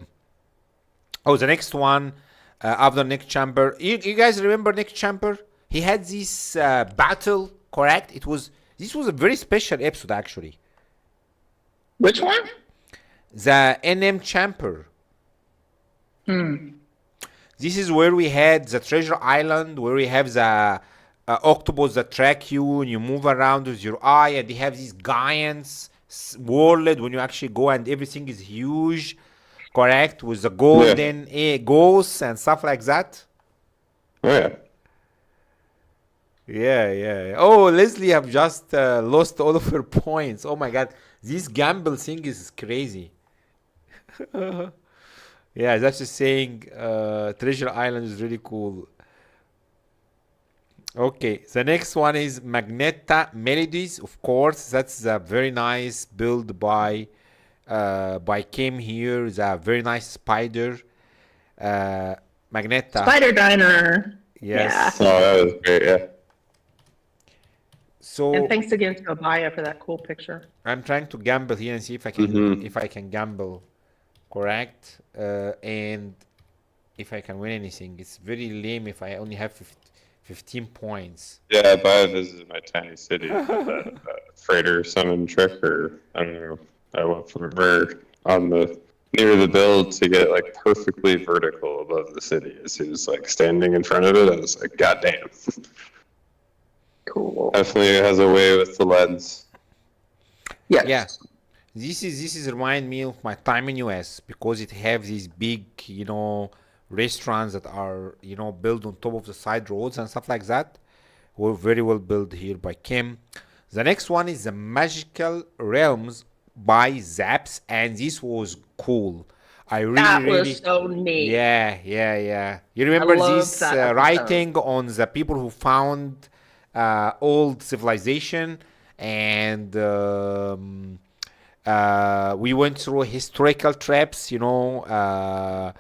the next one after Nick Chamber. You guys remember Nick Chamber? He had this battle, correct? This was a very special episode actually. Which one? The NM Chamber. This is where we had the treasure island, where we have the octopus that track you and you move around with your eye, and they have these giants world when you actually go, and everything is huge, correct? With the golden ghosts and stuff like that. Oh yeah. Yeah. Oh, Leslie have just lost all of her points. Oh my god, this gamble thing is crazy. Yeah, that's just saying Treasure Island is really cool. Okay, the next one is Magneta Melodies. Of course, that's a very nice build by Kim here. The very nice spider. Magneta. Spider Diner. Yes. Oh, that was great. Yeah. So And thanks again to Abaya for that cool picture. I'm trying to gamble here and see if I can gamble correct, and if I can win anything. It's very lame if I only have 15 points. Yeah, Baya visited my tiny city. That freighter summon trick, or I don't know. I went from near the build to get like perfectly vertical above the city. As he was like standing in front of it, I was like, God damn. Cool. Definitely has a way with the lens. Yes. Yeah. This is remind me of my time in US, because it have these big, restaurants that are, built on top of the side roads and stuff like that. Were very well built here by Kim. The next one is the Magical Realms by Zaps, and this was cool. That was so neat. Yeah. You remember this writing on the people who found old civilization, and we went through historical traps, the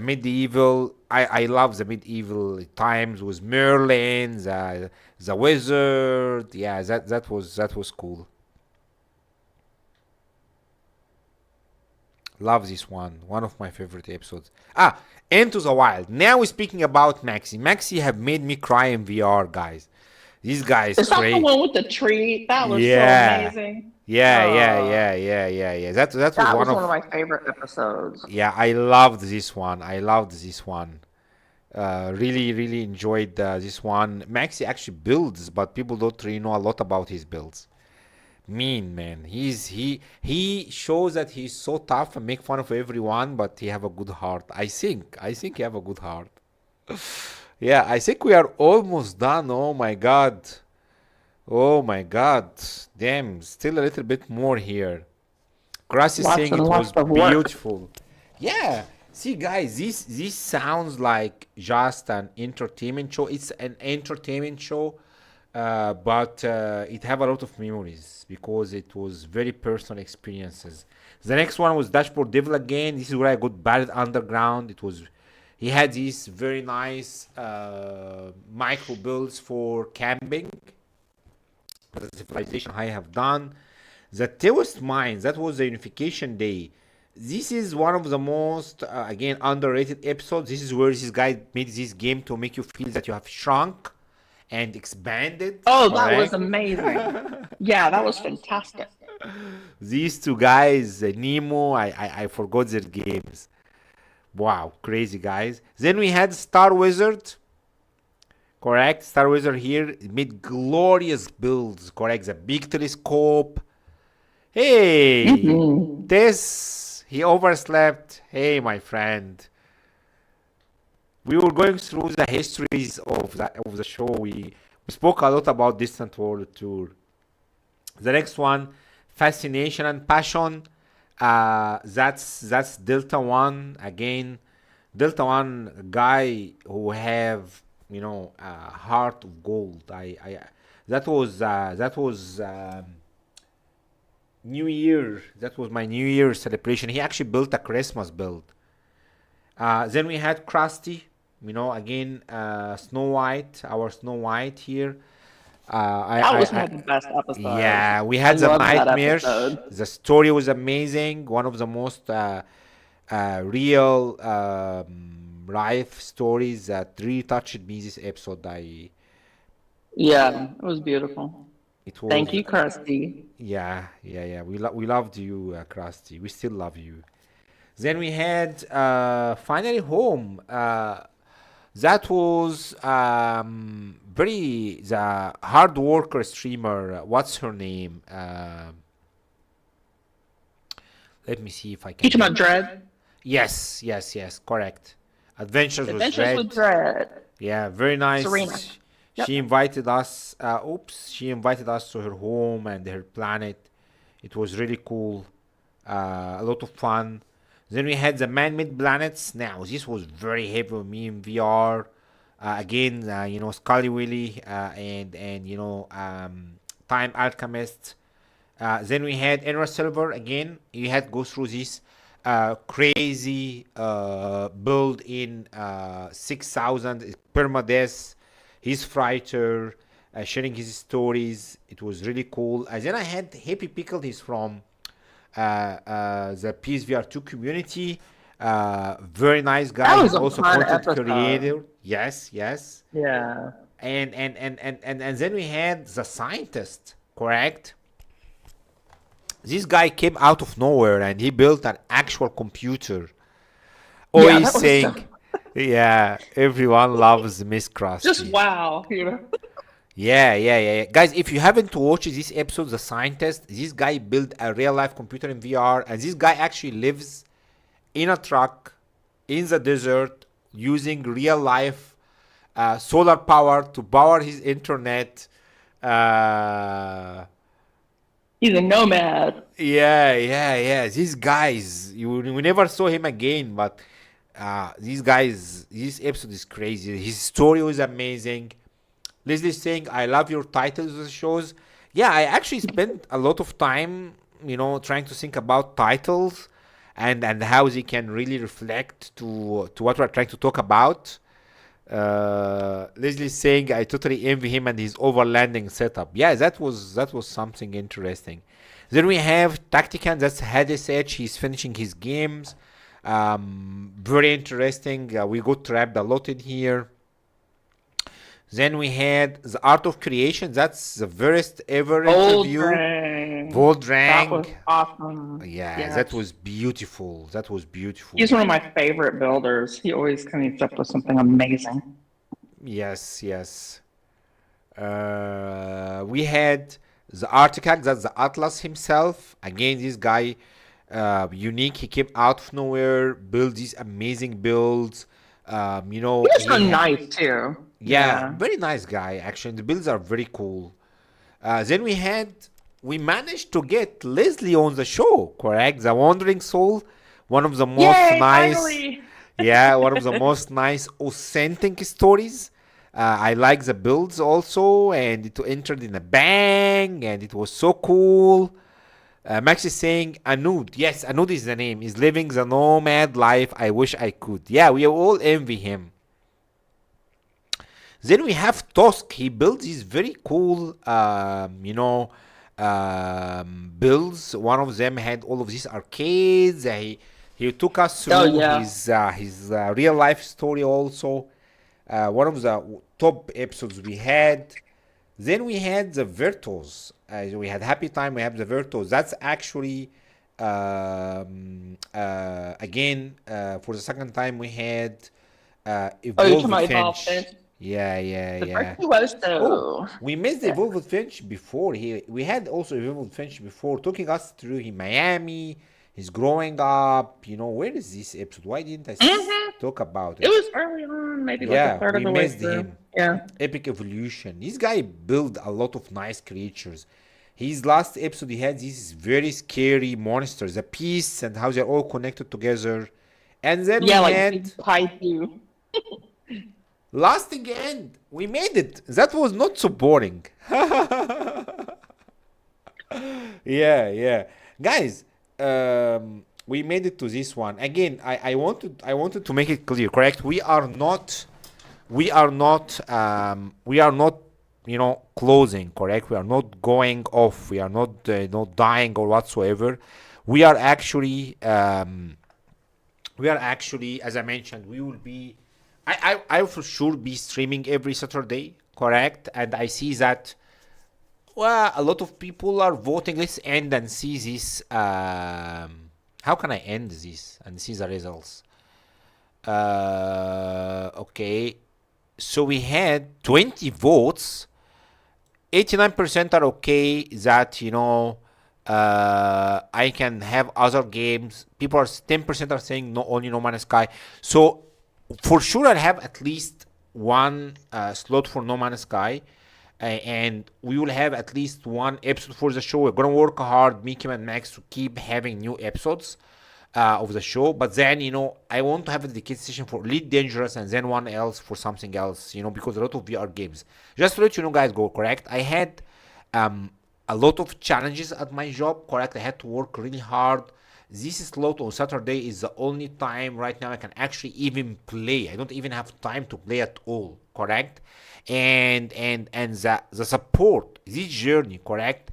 medieval. I love the medieval times with Merlin, the wizard. Yeah, that was cool. Love this one of my favorite episodes. Into the Wild. Now we're speaking about Maxi. Maxi have made me cry in VR, guys. These guys Is that crazy. the one with the tree? That was so amazing. Yeah. That was one of my favorite episodes. Yeah, I loved this one. Really enjoyed this one. Maxi actually builds, but people don't really know a lot about his builds. Mean man, he shows that he's so tough and make fun of everyone, but he have a good heart. I think he have a good heart. Yeah, I think we are almost done. Oh my god, damn, still a little bit more here. Grass is saying it was beautiful. Yeah, see guys, this sounds like just an entertainment show. It's an entertainment show, but it have a lot of memories because it was very personal experiences. The next one was Dashboard Devil again. This is where I got buried underground. He had these very nice micro builds for camping. The civilization I have done. The Taoist Mines, that was the Unification Day. This is one of the most, again, underrated episodes. This is where this guy made this game to make you feel that you have shrunk and expanded. Oh, that was amazing. Yeah, that was fantastic. These two guys, Nemo, I forgot their games. Wow, crazy guys. Then we had Star Wizard. Correct, Star Wizard here made glorious builds. Correct, the big telescope. Hey, this he overslept. Hey, my friend. we were going through the histories of the show. We spoke a lot about Distant World Tour. The next one, Fascination and Passion. That's Delta One again. Delta One guy who have a heart of gold. I that was New Year. That was my New Year celebration. He actually built a Christmas build. Then we had Krusty. Again, Snow White, our Snow White here. That was one of the best episodes. Yeah, we I had the love that nightmares. episode. The story was amazing. One of the most real life stories that really touched me this episode. Yeah, it was beautiful. It was. Thank you, Kirsty. Yeah. We loved you, Krusty. We still love you. Then we had Finally Home. That was very the hard worker streamer. What's her name? Let me see if I You can. talking about Dread? Yes, correct. Adventures with Adventures with Dread. Dread. Yeah, very nice. Serena. Yep. She invited us. She invited us to her home and her planet. It was really cool. A lot of fun. Then we had the man-made planets. Now this was very heavy on me in VR. Again, Scully Willy and Time Alchemist. Then we had Enra Silver again. You had to go through this crazy build in 6,000 permadeath. His fighter sharing his stories. It was really cool. Then I had Happy Pickle. He's from the PSVR2 community. Very nice guy. That was He's a also fun content episode. creator. Yes. Yeah. And then we had the scientist, correct? This guy came out of nowhere and he built an actual computer. Always that was saying, yeah, everyone loves Miss Krusty. Just wow. Yeah. Guys, if you haven't watched this episode, The Scientist, this guy built a real life computer in VR, and this guy actually lives in a truck in the desert using real life solar power to power his internet. He's a nomad. Yeah. These guys, we never saw him again, but these guys, this episode is crazy. His story was amazing. Leslie's saying, I love your titles of the shows. Yeah, I actually spent a lot of time, trying to think about titles and how they can really reflect to what we're trying to talk about. Leslie's saying, I totally envy him and his overlanding setup. Yeah, that was something interesting. Then we have Tactican, that's Hades Edge. He's finishing his games. Very interesting. We got trapped a lot in here. Then we had The Art of Creation. That's the first ever interview. Voldrang. That was awesome. Yeah, that was beautiful. He's one of my favorite builders. He always comes up with something amazing. Yes. We had the Artifact. That's the Atlas himself. Again, this guy, unique. He came out of nowhere, built these amazing builds. He was so nice too. Yeah, very nice guy. Actually, the builds are very cool. Then we managed to get Leslie on the show, correct? The Wandering Soul, one of the most Finally. one of the most nice authentic stories. I like the builds also, and it entered in a bang, and it was so cool. Max is saying Anud. Yes, Anud is the name. He's living the nomad life. I wish I could. Yeah, we all envy him. Then we have Tosk. He builds these very cool, builds. One of them had all of these arcades. He took us through his real life story also. One of the top episodes we had. Then we had the Virtuos. We had Happy Time. We have the Virtuos. That's actually again for the second time we had Evolved Finch. Yeah. We missed the Evolved Finch before. We had also Evolved Finch before, taking us through Miami, He's growing up. Where is this episode? Why didn't I Hmm. talk about It it? was early on, maybe like a Yeah, third of we the way missed through. him. Yeah. Epic evolution. This guy built a lot of nice creatures. His last episode, he had these very scary monsters, the beasts, and how they're all connected together. And then we Yeah, like had big kaiju. last again. We made it. That was not so boring. Yeah. Guys, we made it to this one. Again, I wanted to make it clear, correct? We are not closing, correct? We are not going off. We are not dying or whatsoever. We are actually as I mentioned, we will be I for sure be streaming every Saturday, correct? And I see that a lot of people are voting. Let's end and see this. How can I end this and see the results? Okay. So we had 20 votes. 89% are okay that I can have other games. People are 10% are saying no, only No Man's Sky. So for sure I'll have at least one slot for No Man's Sky. And we will have at least one episode for the show. We're gonna work hard, Mickey and Max, to keep having new episodes of the show. But then, I want to have a dedicated session for Elite Dangerous and then one else for something else, because a lot of VR games. Just to let you know, guys, go correct. I had a lot of challenges at my job, correct. I had to work really hard. This slot on Saturday is the only time right now I can actually even play. I don't even have time to play at all, correct? And the support, this journey, correct?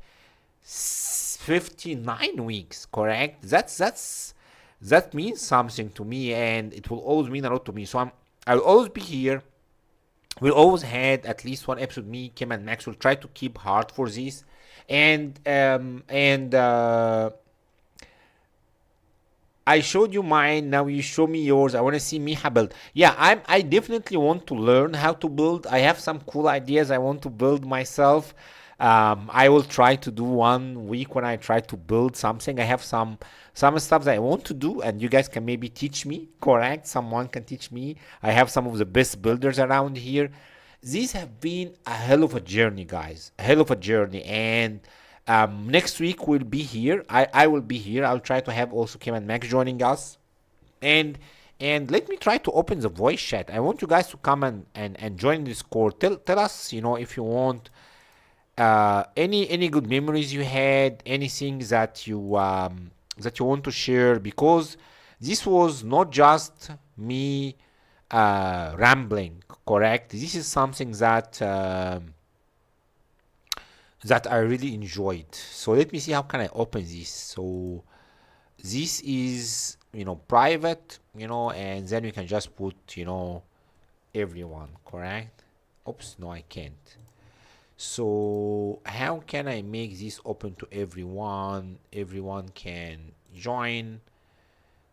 59 weeks, correct? That means something to me, and it will always mean a lot to me. So I'll always be here. We'll always had at least one episode. Me, Kim, and Max will try to keep hard for this, and I showed you mine. Now you show me yours. I want to see Miha build. Yeah, I definitely want to learn how to build. I have some cool ideas I want to build myself. I will try to do 1 week when I try to build something. I have some stuff that I want to do, and you guys can maybe teach me. Correct? Someone can teach me. I have some of the best builders around here. These have been a hell of a journey, guys. A hell of a journey, and next week we'll be here. I will be here. I'll try to have also Kim and Max joining us. And let me try to open the voice chat. I want you guys to come and join Discord. Tell us, if you want any good memories you had, anything that you want to share, because this was not just me rambling, correct? This is something that I really enjoyed. So let me see how can I open this. So this is private, and then we can just put everyone, correct? Oops, no, I can't. So how can I make this open to everyone? Everyone can join,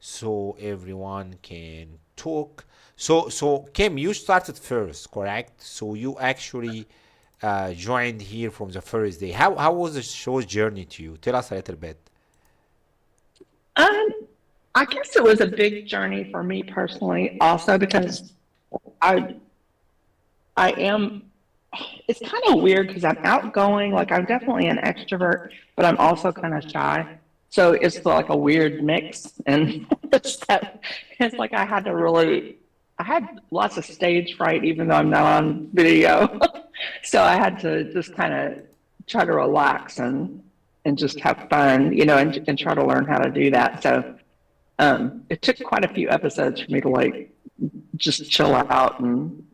so everyone can talk. So Kim, you started first, correct? So you actually joined here from the first day. How was the show's journey to you? Tell us a little bit. Um, I guess it was a big journey for me personally, also because I I am. It's kind of weird because I'm outgoing. Like I'm definitely an extrovert, but I'm also kind of shy. So it's like a weird mix, and it's like I had lots of stage fright, even though I'm not on video. So I had to just kind of try to relax and just have fun, and try to learn how to do that. So it took quite a few episodes for me to like just chill out and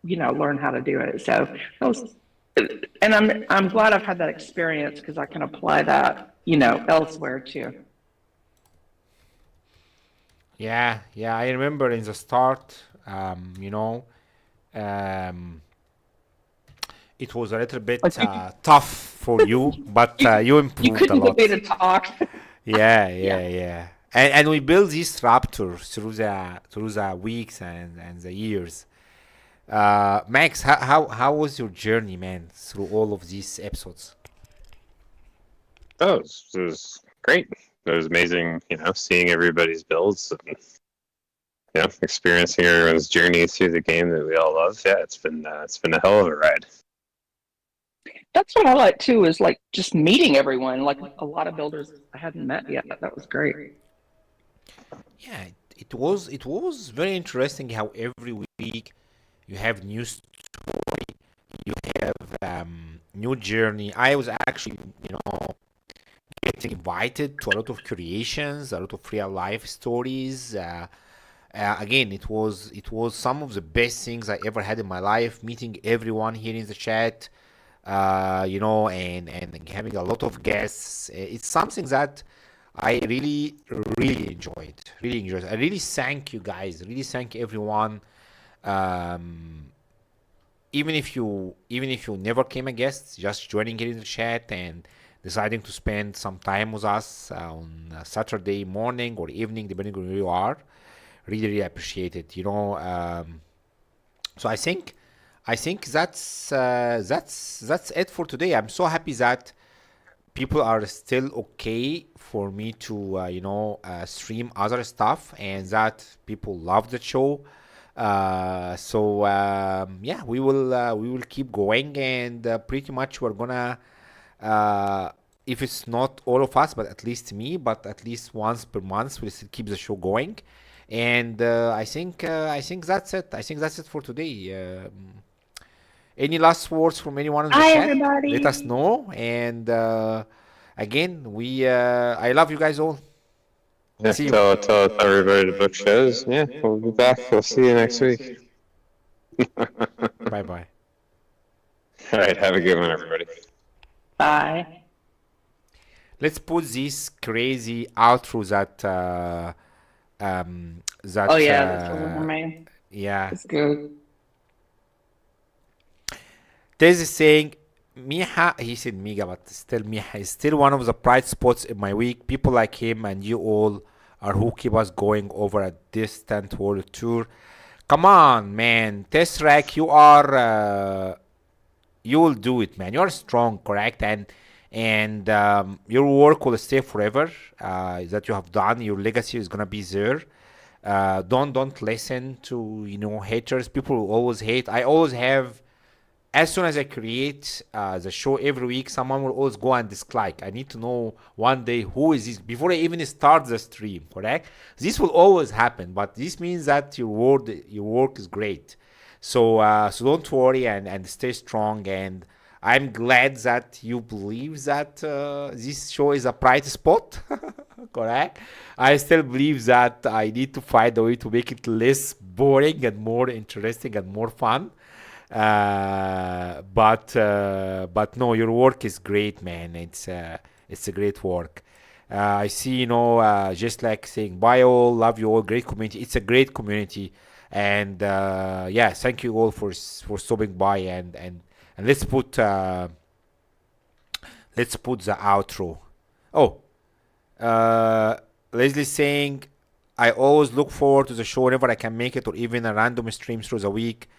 learn how to do it. So that was, and I'm glad I've had that experience because I can apply that elsewhere too. Yeah, I remember in the start, um, it was a little bit Like tough for you, but you you improved a couldn't get me lot. to talk. Yeah. And we built this raptor through the weeks and the years. Max, how was your journey, man, through all of these episodes? Oh, it was great. it was amazing, seeing everybody's builds and experiencing everyone's journey through the game that we all love. Yeah, it's been a hell of a ride. That's what I like too, is like just meeting everyone. Like a lot of builders I hadn't met yet. That was great. Yeah, it was very interesting how every week you have new story, you have new journey. I was actually, getting invited to a lot of creations, a lot of real life stories. Again, it was some of the best things I ever had in my life. Meeting everyone here in the chat, and having a lot of guests. It's something that I really, really enjoyed. Really enjoyed. I really thank you guys. Really thank everyone. Um, even if you never came a guest, just joining here in the chat and deciding to spend some time with us on a Saturday morning or evening, depending on where you are, really, really appreciate it. So I think that's it for today. I'm so happy that people are still okay for me to stream other stuff, and that people love the show. Yeah, we will keep going, and pretty much we're gonna, if it's not all of us, but at least me, but at least once per month, we'll still keep the show going. And I think that's it. I think that's it for today. Any last words from anyone in the Hi, chat? Let us everybody. know. And again, I love you guys all. Yeah, See you. tell everybody to book shows. Yeah, we'll be back. We'll see you next week. Bye bye. All right, have a good one, everybody. Bye. Let's put this crazy outro that Oh yeah, that's what I mean. yeah. It's good. There's a saying, Miha, he said Miga, but still Miha is still one of the bright spots in my week. People like him and you all are who keep us going over a distant world tour. Come on, man. Tesseract, you will do it, man. You're strong, correct? And your work will stay forever. That you have done, your legacy is gonna be there. Don't listen to haters. People will always hate. I always have. As soon as I create the show every week, someone will always go and dislike. I need to know one day who is this before I even start the stream, correct? This will always happen, but this means that your work is great. So don't worry and stay strong. And I'm glad that you believe that this show is a bright spot, correct? I still believe that I need to find a way to make it less boring and more interesting and more fun. But no, your work is great, man. It's a great work. I see, just like saying bye all, love you all, great community. It's a great community, and yeah, thank you all for stopping by, and let's put the outro. Oh, Leslie saying, I always look forward to the show whenever I can make it, or even a random stream through the week.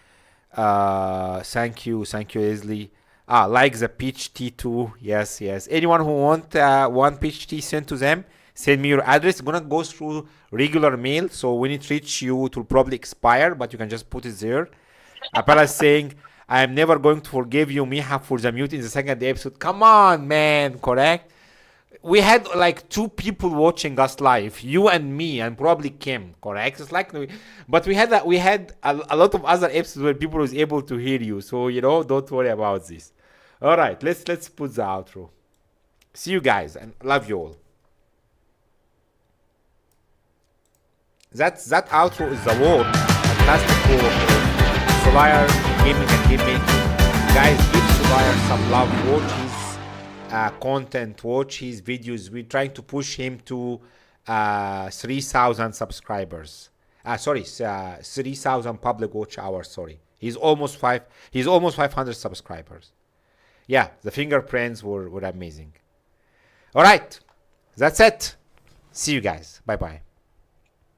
Thank you, Leslie. Like the peach tea too. Yes. Anyone who want one peach tea sent to them, send me your address. It's gonna go through regular mail, so when it reach you, it will probably expire, but you can just put it there. Apala saying, I am never going to forgive you, Miha, for the mute in the second episode. Come on, man, correct? We had like two people watching us live, you and me, and probably Kim, correct? It's like, but we had a lot of other episodes where people was able to hear you, so don't worry about this. All right, let's put the outro. See you guys, and love you all. That outro is the word. Fantastic for Surveyor gaming and game making. Guys, give Surveyor some love. Watch his content, watch his videos. We're trying to push him to 3,000 subscribers. 3,000 public watch hours. Sorry, he's almost 500 subscribers. Yeah, the fingerprints were amazing. All right, that's it. See you guys. Bye bye.